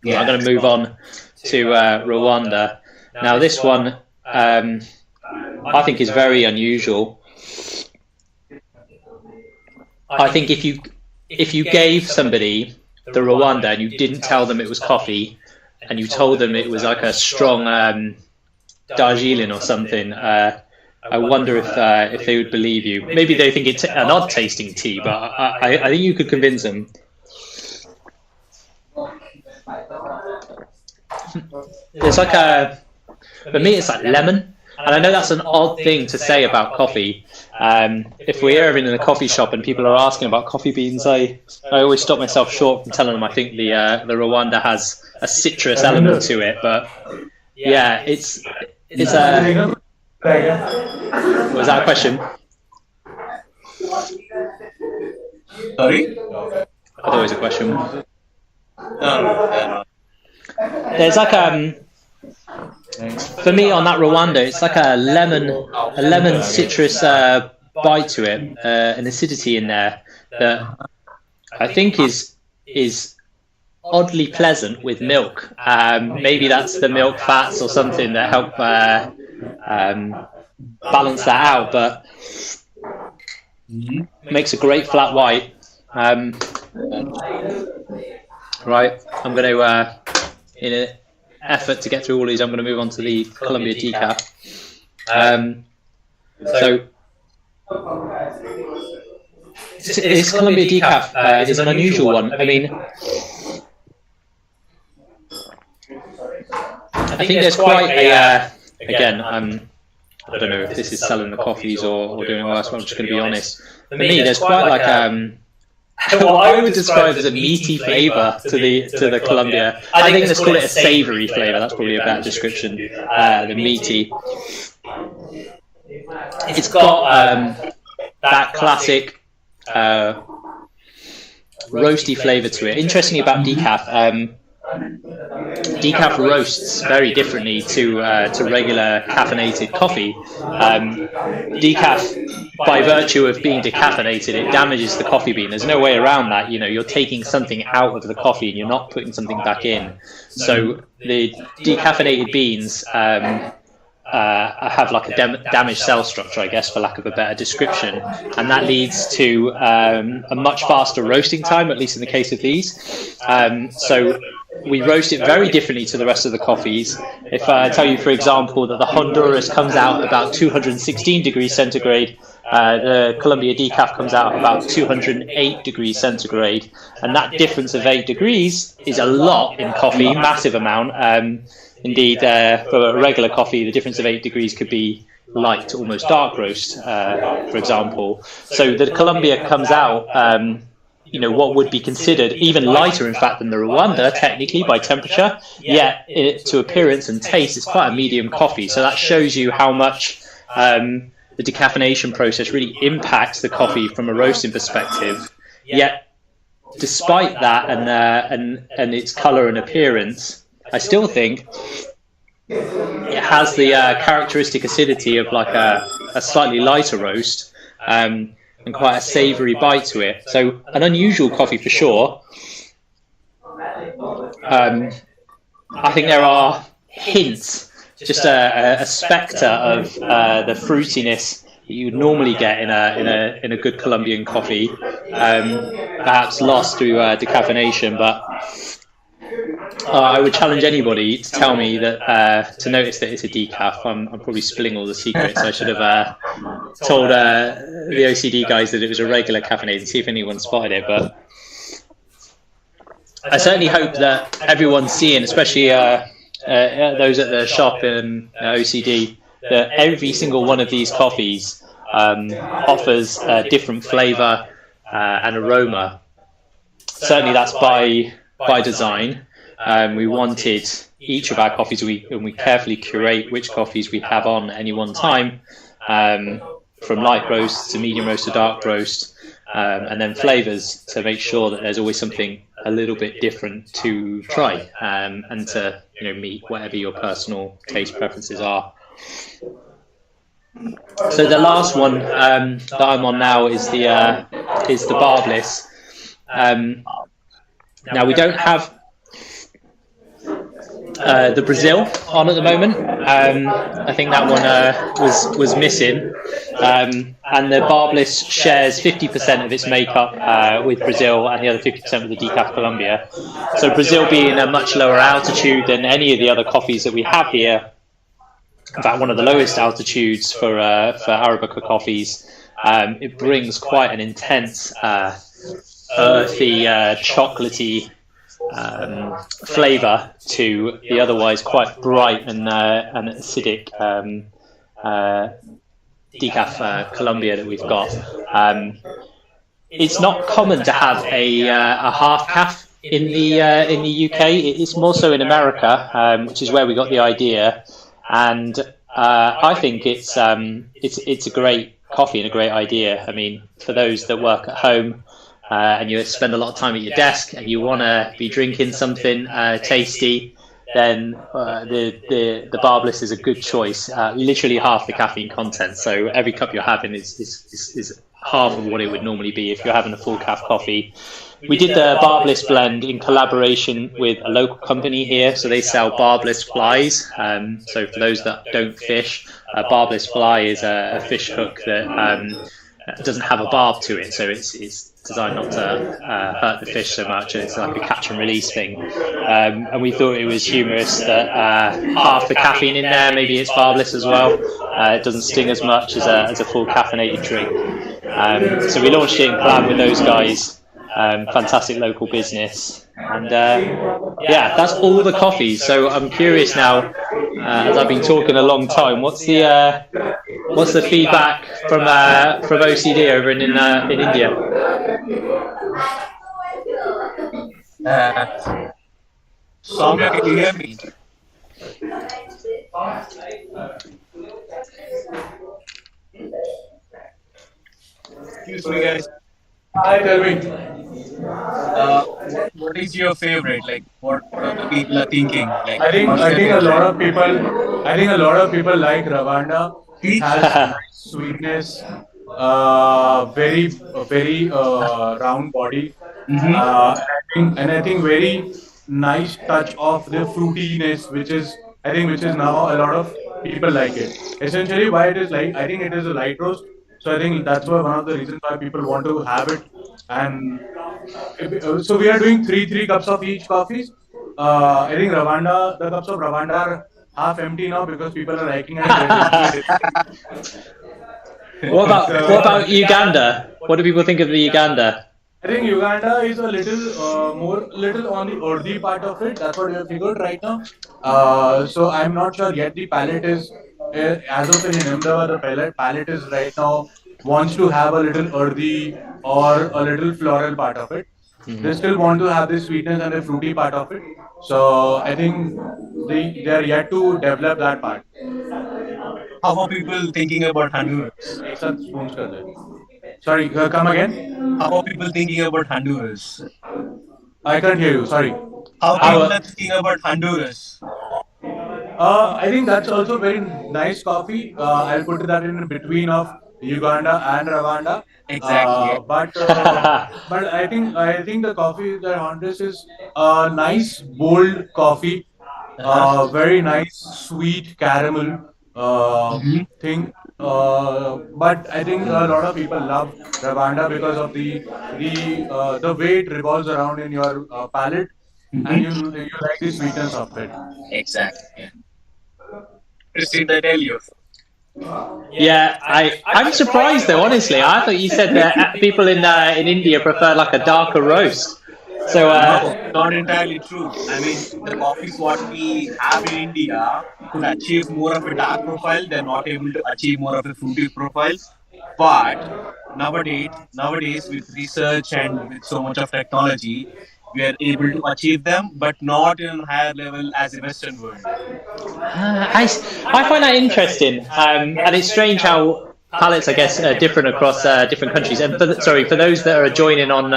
Yeah. I'm going to move on to Rwanda. Now this one I think is very unusual. I think if you gave somebody the Rwanda and you didn't tell them it was coffee, and you told them it was like a strong Darjeeling or something, I wonder if they would believe you. Maybe they think it's an odd tasting tea, but I think you could convince them. It's like for me, it's like lemon. And I know that's an odd thing to say about coffee. If we're ever in a coffee shop and people are asking about coffee beans, I always stop myself short from telling them I think the Rwanda has a citrus element to it. But yeah, it's a... Was that a question? Sorry? I thought it was a question. No. There's like for me on that Rwanda, it's like a lemon citrus bite to it, an acidity in there that I think is oddly pleasant with milk. Maybe that's the milk fats or something that help balance that out, but makes a great flat white. Right, I'm going to in an effort to get through all these, I'm going to move on to the Columbia decaf. So this Columbia decaf is an unusual one. I mean, I think there's quite a again. I don't know if this is selling the coffees or doing worse. But I'm just going to be honest. For me, there's quite like what I would describe as a meaty flavour to the Columbia. I think let's call it a savoury flavour. That's probably a better description than meaty. It's got that classic roasty flavour to it. Interestingly about decaf, decaf roasts very differently to regular caffeinated coffee. Decaf, by virtue of being decaffeinated, it damages the coffee bean. There's no way around that. You know, you're taking something out of the coffee and you're not putting something back in. So the decaffeinated beans have like a damaged cell structure, I guess, for lack of a better description, and that leads to a much faster roasting time, at least in the case of these. So we roast it very differently to the rest of the coffees. If I tell you, for example, that the Honduras comes out about 216 degrees centigrade, the Columbia decaf comes out about 208 degrees centigrade, and that difference of 8 degrees is a lot in coffee, massive amount. Indeed, for a regular coffee, the difference of 8 degrees could be light to almost dark roast, for example. So the Columbia comes out, what would be considered even lighter, in fact, than the Rwanda, technically, by temperature. Yet, to appearance and taste, it's quite a medium coffee. So that shows you how much the decaffeination process really impacts the coffee from a roasting perspective. Yet, despite that and its colour and appearance, I still think it has the characteristic acidity of like a slightly lighter roast, and quite a savoury bite to it. So an unusual coffee for sure. I think there are hints, just a spectre of the fruitiness you would normally get in a good Colombian coffee, perhaps lost through decaffeination. But I would challenge anybody to tell me that to notice that it's a decaf. I'm probably spilling all the secrets. I should have told the OCD guys that it was a regular caffeinated and see if anyone spotted it. But I certainly hope that everyone's seeing, especially those at the shop in OCD, that every single one of these coffees offers a different flavour and aroma. Certainly, that's by design. We wanted each of our coffees, and we carefully curate which coffees we have on at any one time, from light roast to medium roast to dark roast, and then flavours to make sure that there's always something a little bit different to try, and to meet whatever your personal taste preferences are. So the last one that I'm on now is the Barbliss. Now we don't have the Brazil on at the moment. I think that one was missing. And the Barbliss shares 50% of its makeup with Brazil and the other 50% with the decaf Colombia. So Brazil being a much lower altitude than any of the other coffees that we have here, in fact one of the lowest altitudes for Arabica coffees, it brings quite an intense earthy, chocolatey flavour to the otherwise quite bright and acidic decaf Colombia that we've got. It's not common to have a half calf in the UK. It's more so in America, which is where we got the idea. And I think it's a great coffee and a great idea. I mean, for those that work at home and you spend a lot of time at your desk and you want to be drinking something tasty, then the Barbliss is a good choice. Literally half the caffeine content, so every cup you're having is half of what it would normally be if you're having a full calf coffee. We did the Barbliss blend in collaboration with a local company here, so they sell Barbliss flies. So for those that don't fish, a Barbliss fly is a fish hook that doesn't have a barb to it, so it's designed not to hurt the fish so much. It's like a catch and release thing. And we thought it was humorous that half the caffeine in there, maybe it's Barbliss as well. It doesn't sting as much as a full caffeinated drink. So we launched it in collab with those guys. Fantastic local business, and yeah, that's all the coffees. So I'm curious now, as I've been talking a long time, what's the feedback from OCD over in India? Soumya, can you hear me? Excuse me, guys. Hi, tell me. What is your favorite? Like, what the people are thinking? Like, I think a lot of people like Ravanda. It has nice sweetness, very round body, and I think very nice touch of the fruitiness, which is now a lot of people like it. Essentially, why it is like, I think it is a light roast, so I think that's why one of the reasons why people want to have it. And so we are doing three cups of each coffees. I think the cups of Ravanda are half empty now because people are liking it. What about Uganda? What do people think of the Uganda? I think Uganda is a little on the earthy part of it. That's what we have figured right now. So I'm not sure yet. The palate is, as of in Ahmedabad, the palate is right now wants to have a little earthy or a little floral part of it. They still want to have the sweetness and the fruity part of it. So I think they are yet to develop that part. how are people thinking about Honduras? एक साथ spoons कर दे. Sorry, come again. How are people thinking about Honduras? I can't hear you. Sorry. How people are thinking about Honduras? I think that's also very nice coffee. I'll put that in between of Uganda and Rwanda. Exactly. But I think the coffee that Honduras is a nice bold coffee. Very nice sweet caramel. thing. But I think a lot of people love Ravanda because of the way it revolves around in your palate, and you like the sweetness of it. Exactly. Yeah. Christine, I tell you. Yeah, I'm surprised though. Honestly, I thought you said that people in India prefer like a darker roast. So No, not entirely true. I mean, the coffees what we have in India could achieve more of a dark profile. They're not able to achieve more of a fruity profile. But nowadays, with research and with so much of technology, we are able to achieve them, but not in a higher level as a Western world. I find that interesting, and it's strange how palettes, I guess, are different across different countries. And for those that are joining on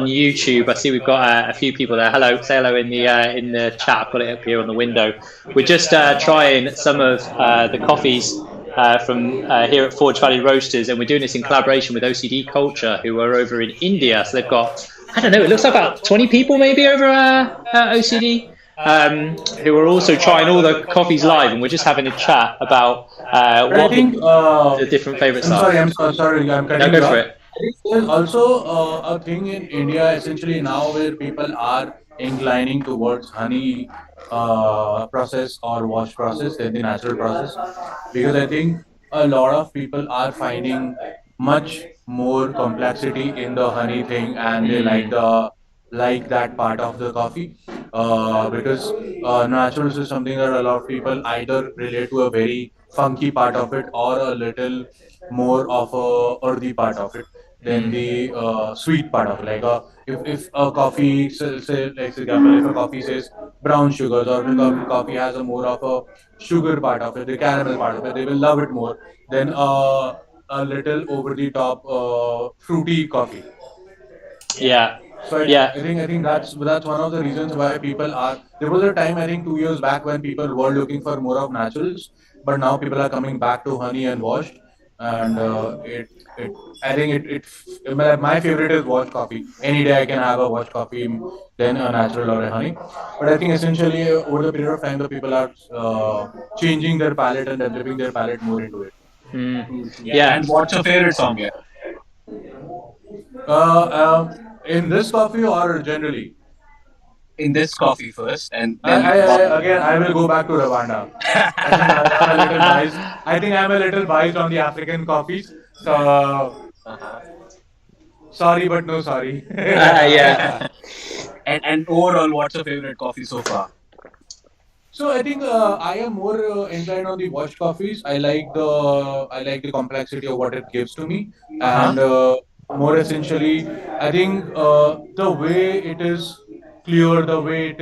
YouTube, I see we've got a few people there. Hello, say hello in the chat. I've got it up here on the window. We're just trying some of the coffees from here at Forge Valley Roasters, and we're doing this in collaboration with OCD Culture, who are over in India. So they've got, I don't know, it looks like about 20 people maybe over OCD. Who are also trying all the coffees live, and we're just having a chat about But I what think the different favorites I'm are. sorry, sorry, I'm Now cutting go you for off. it. I think there's also a thing in India essentially now where people are inclining towards honey process or wash process than the natural process, because I think a lot of people are finding much more complexity in the honey thing, and they like that part of the coffee, because naturals is something that a lot of people either relate to a very funky part of it or a little more of a earthy part of it than the sweet part of it. Like if a coffee, say like for example, if a coffee says brown sugars, or if coffee has a more of a sugar part of it, the caramel part of it, they will love it more than a little over the top fruity coffee. Yeah, So yeah. I think that's one of the reasons why people are. There was a time, I think 2 years back, when people were looking for more of naturals, but now people are coming back to honey and washed, and it I think my favorite is washed coffee. Any day I can have a washed coffee than a natural or a honey. But I think essentially over the period of time, the people are changing their palate and developing their palate more into it. Yeah. Yeah. And what's your favorite song here? In this coffee or generally? In this coffee first, and I, then I, I again I will go back to Rwanda. I think I'm a little biased. I think I'm a little biased on the African coffees. So sorry, but no sorry. Yeah. and overall, what's your favorite coffee so far? So I think I am more inclined on the washed coffees. I like the complexity of what it gives to me, and more essentially, I think the way it is clear, the way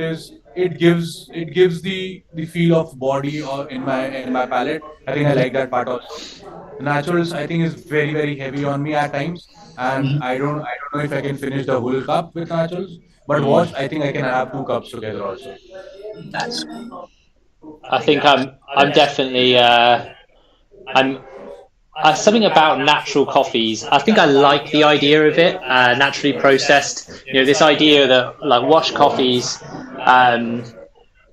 it gives the feel of body or in my palate. I think I like that part also. Naturals, I think, is very heavy on me at times, and I don't know if I can finish the whole cup with naturals. But washed, I think I can have 2 cups together also. That's I think I'm definitely I'm something about natural coffees. I think I like the idea of it, naturally processed. This idea that like washed coffees. Um,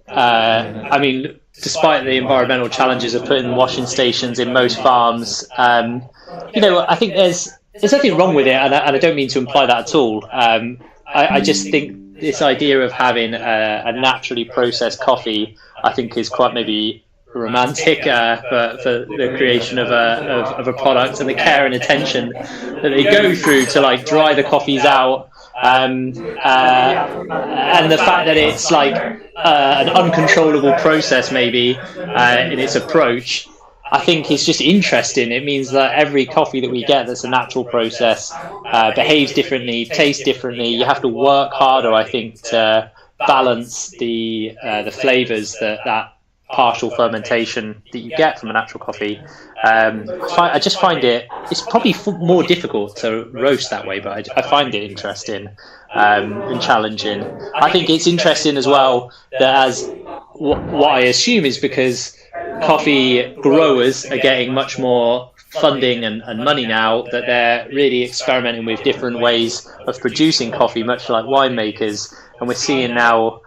I mean, despite the environmental challenges of putting washing stations in most farms, I think there's nothing wrong with it, and I don't mean to imply that at all. I just think this idea of having a naturally processed coffee, I think, is quite maybe romantic for the creation of a product and the care and attention that they go through to like dry the coffees out, and the fact that it's like an uncontrollable process maybe in its approach. I think it's just interesting. It means that every coffee that we get that's a natural process behaves differently, tastes differently. You have to work harder, I think, to balance the flavors that partial fermentation that you get from a natural coffee. I just find it's probably more difficult to roast that way, but I find it interesting and challenging. I think it's interesting as well that as what I assume is because coffee growers are getting much more funding and money now, that they're really experimenting with different ways of producing coffee, much like winemakers. And we're seeing now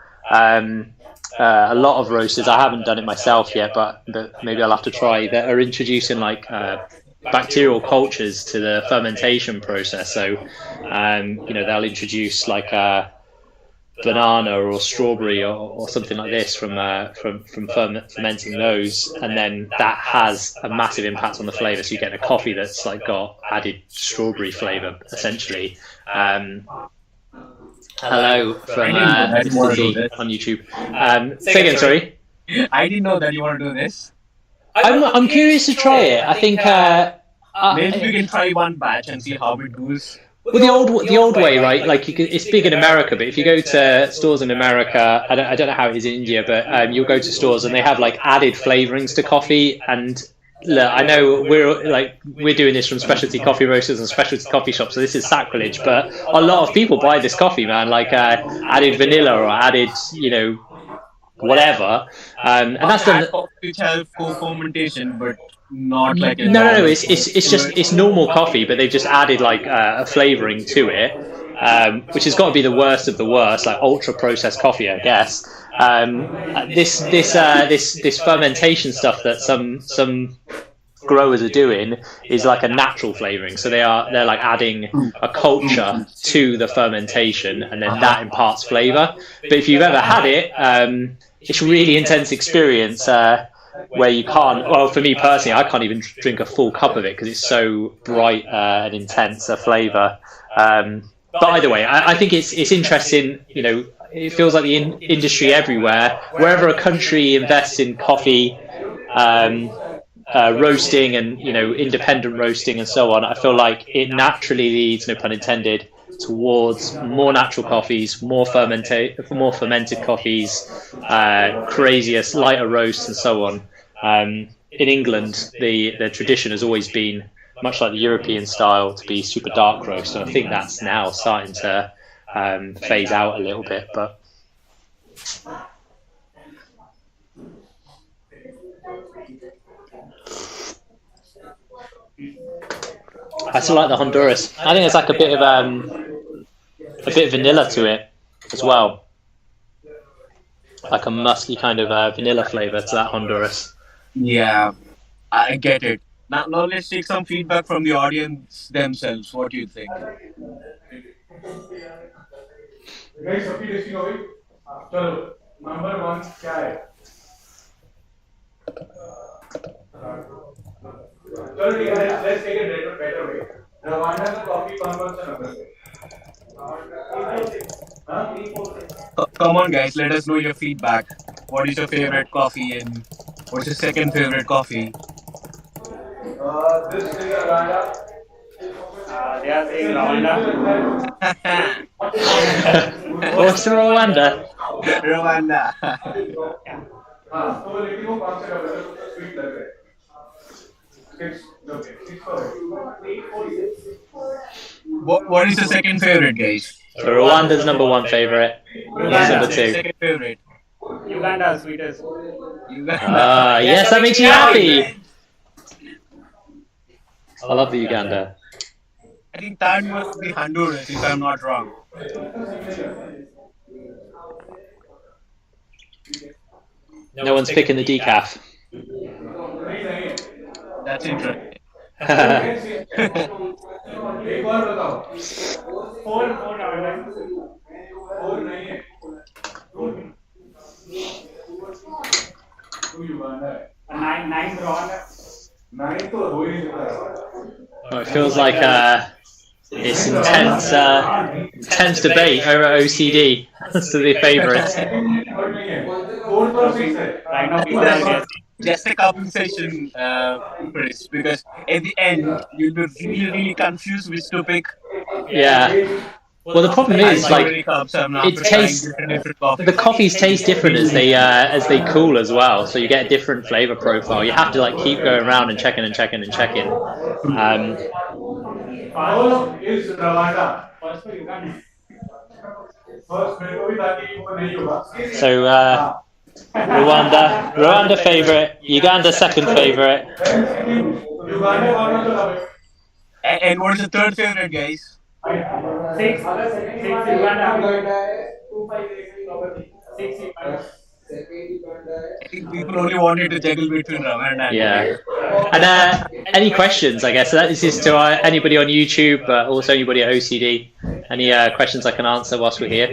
a lot of roasters. I haven't done it myself yet, but maybe I'll have to try. That are introducing like bacterial cultures to the fermentation process. So, they'll introduce like a banana or strawberry or something like this from fermenting those, and then that has a massive impact on the flavour. So you get a coffee that's like got added strawberry flavour essentially. Hello from Mr. D on YouTube. Say again, sorry. I didn't know that you want to do this. I'm curious to try it. I think maybe we can try one batch and see how it goes. Well, the old way, right? Like it's big in America, but if you go to stores in America, I don't know how it is in India, but you'll go to stores and they have like added flavorings to coffee. And look, I know we're doing this from specialty coffee roasters and specialty coffee shops, so this is sacrilege. But a lot of people buy this coffee, man, like added vanilla or added, whatever, and that's done. Which have co-fermentation, but not like no. It's normal coffee, but they've just added like a flavoring to it, which has got to be the worst of the worst, like ultra processed coffee, I guess. This fermentation stuff that some growers are doing is like a natural flavoring, so they're like adding a culture to the fermentation, and then that imparts flavor. But if you've ever had it, it's a really intense experience where you can't, well, for me personally, I can't even drink a full cup of it because it's so bright and intense a flavor. But either way, I think it's interesting. It feels like the industry everywhere, wherever a country invests in coffee, roasting and independent roasting and so on, I feel like it naturally leads, no pun intended, towards more natural coffees, more fermented coffees, crazier, lighter roasts and so on. In England, the tradition has always been, much like the European style, to be super dark roast, and I think that's now starting to phase out a little bit. But I still like the Honduras. I think there's like a bit of vanilla to it as well, like a musky kind of vanilla flavor to that Honduras. Yeah, I get it. Now let's take some feedback from the audience themselves. What do you think? Guys, सबकी testing हो गई? चलो, number 1 क्या है? चलो ठीक है, let's take it better way. Rwanda का कॉफी कौन सा नंबर है? Come on, guys, let us know your feedback. What is your favorite coffee and what's your second favorite coffee? This is Rwanda. They are saying Rwanda. What's the Rwanda? Rwanda. हाँ, तो वो लेकिन वो कौन सा कर रहे थे? तो स्वीट लग रहे हैं. What is the second favorite, guys? So Rwanda's number 1 favorite. What's number 2? Second favorite. Uganda, sweetest. Uganda. Yes, that makes you happy. I love the Uganda. I think third must be Honduras, if I'm not wrong. No one's picking the decaf. That's interesting. एक बार बताओ. Four Rwanda. 4 नहीं है. 2 Uganda है. 9 Rwanda. 9 तो हो ही नहीं सकता. Well, it feels like it's intense debate over OCD as to the favourites. Right now, people are guessing. Just a compensation, Chris, because at the end you'll be really confused which to pick. Yeah. Well, the problem is like it tastes. The coffees taste different as they cool as well, so you get a different flavor profile. You have to like keep going around and checking. First is Rwanda. First for Uganda. First मेरे को भी था कि वो नहीं होगा. So Rwanda favorite, Uganda second favorite. Uganda कौन सा था? And what is the third favorite, guys? 6 Uganda. 6 Uganda. I think people only wanted to juggle between Raman and Yeah. And any questions, I guess? This is to anybody on YouTube, but also anybody at OCD. Any questions I can answer whilst we're here?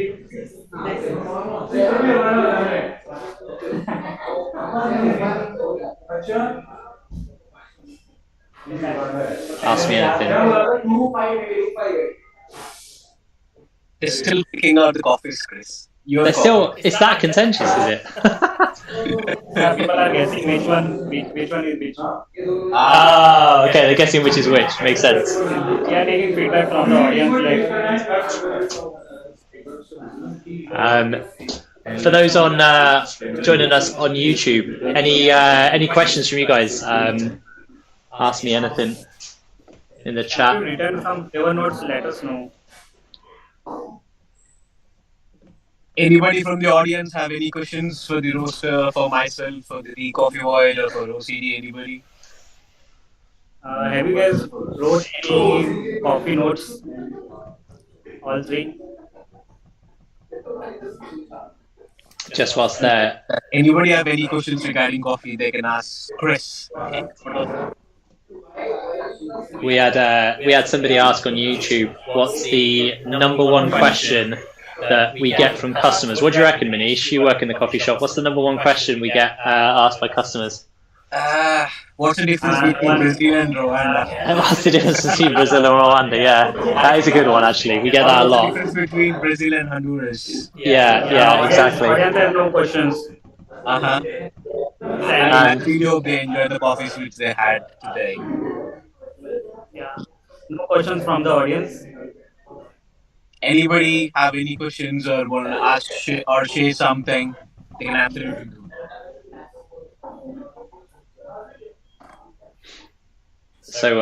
Ask me anything. They're still picking out the coffees, Chris. They're still. It's that contentious, is it? People are guessing which one is which. Ah, okay. They're guessing which is which. Makes sense. We are taking feedback from the audience. For those on joining us on YouTube, any questions from you guys? Ask me anything in the chat. If you return some flavor notes, let us know. Anybody from the audience have any questions for the roaster, for myself, for the coffee oil, or for OCD? Anybody? Have you guys wrote any coffee notes? All three? Just whilst there. Anybody have any questions regarding coffee? They can ask Chris. We had somebody ask on YouTube, what's the number one question that we get from customers? What do you reckon, Manish? You work in the coffee shop. What's the number one question we get asked by customers? What's the difference between Brazil and Rwanda? What's the difference between Brazil and Rwanda? Yeah, that is a good one, actually. We get that a lot. What's the difference between Brazil and Honduras? Yeah, exactly. Audience has no questions. I really hope they enjoy the coffees which they had today. Yeah. No questions from the audience. Anybody have any questions or want to ask or share something? They can absolutely do. So,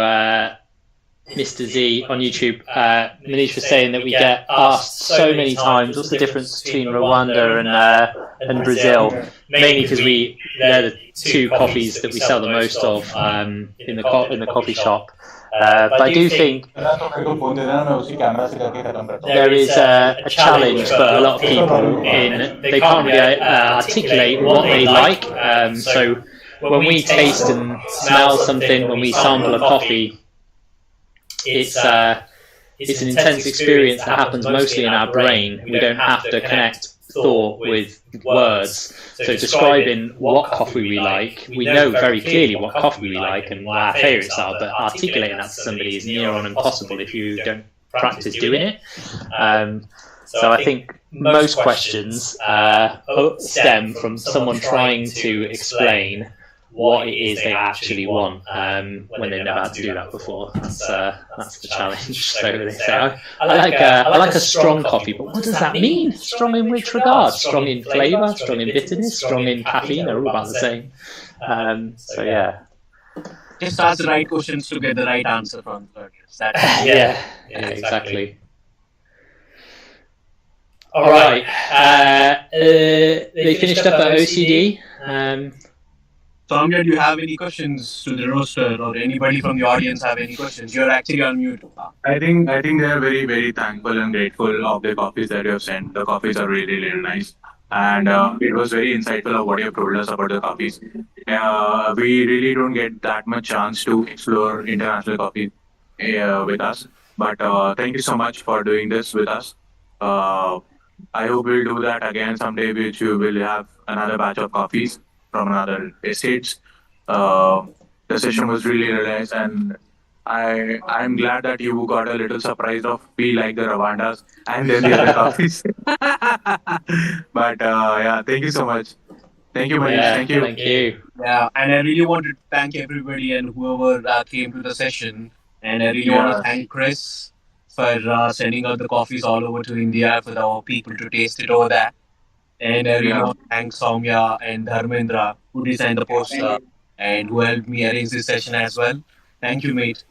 Mr. Z on YouTube, Manish was saying that we get asked so many times, what's the difference between Rwanda and Brazil? Mainly because they're the two coffees that we sell the most of in the coffee shop. But I do think there is a challenge for a lot of people in they can't really articulate what they like. So when we taste and smell something, when we sample a coffee, it's an intense experience that happens mostly in our brain. We don't have to connect thought with words. So describing what coffee we like, we know very clearly what coffee we like and what our favourites are, but articulating that to somebody is near on impossible if you don't practice doing it. So I think most questions stem from someone trying to explain what it is they actually want when they've never had to do that before. That's the challenge. So they say, I like a strong coffee, but what does that mean? Strong in which regard? Strong in flavour, strong in bitterness, strong in caffeine, they're all about the same. So yeah. Just ask the right questions to get the right answer from the audience. Yeah, exactly. All right. They finished up at OCD. Soumya, do you have any questions to the roaster or anybody from the audience have any questions? You're actually on mute. I think they are very, very thankful and grateful of the coffees that you have sent. The coffees are really, really nice. And it was very insightful of what you have told us about the coffees. We really don't get that much chance to explore international coffee with us. But thank you so much for doing this with us. I hope we'll do that again someday, which you will have another batch of coffees from another estates. The session was really nice, and I'm glad that you got a little surprise of we like the Rwandas and then the other coffees. But yeah, thank you so much. Thank you, Manish. Thank you. Thank you. Yeah, and I really wanted to thank everybody and whoever came to the session. And I really want to thank Chris for sending out the coffees all over to India for our people to taste it over there. And I really want to thank Soumya and Dharmendra who designed the poster and who helped me arrange this session as well. Thank you, mate.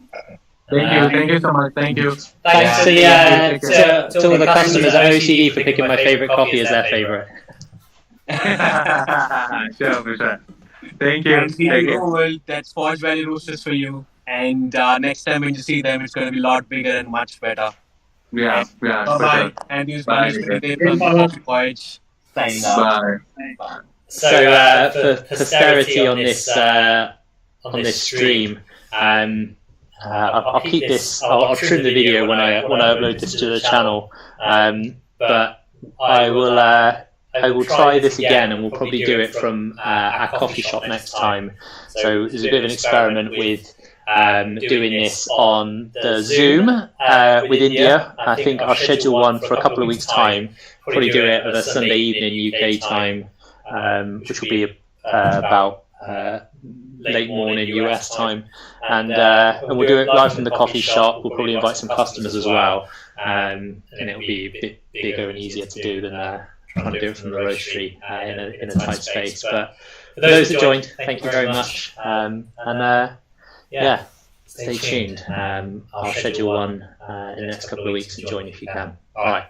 Thank you so much. Thank you. Thanks to all the customers at OCD for picking my favourite coffee as their favourite. Sure, for sure. Thank you. And well, that's Forge Valley Roasters for you. And next time when you see them, it's going to be a lot bigger and much better. Yeah, Bye-bye. for sure. And here's Bye. Manish from the Coffee Voyage. Signing out. Bye. So for posterity on this stream, I'll keep this. I'll trim the video when I upload this to the channel. But I will try this again, and we'll probably do it from our coffee shop next time. So there's a bit of an experiment with doing this on the Zoom with India. I think I'll schedule one for a couple of weeks' time. Probably do it at a Sunday evening UK time, which will be about late morning US time, and we'll do it live from the coffee shop. We'll probably invite some customers as well, and it'll be a bit bigger and easier to do than trying to do it from the roastery in a tight space. But for those that joined, thank you very much, and yeah, stay tuned. I'll schedule one in the next couple of weeks and join if you can. Bye.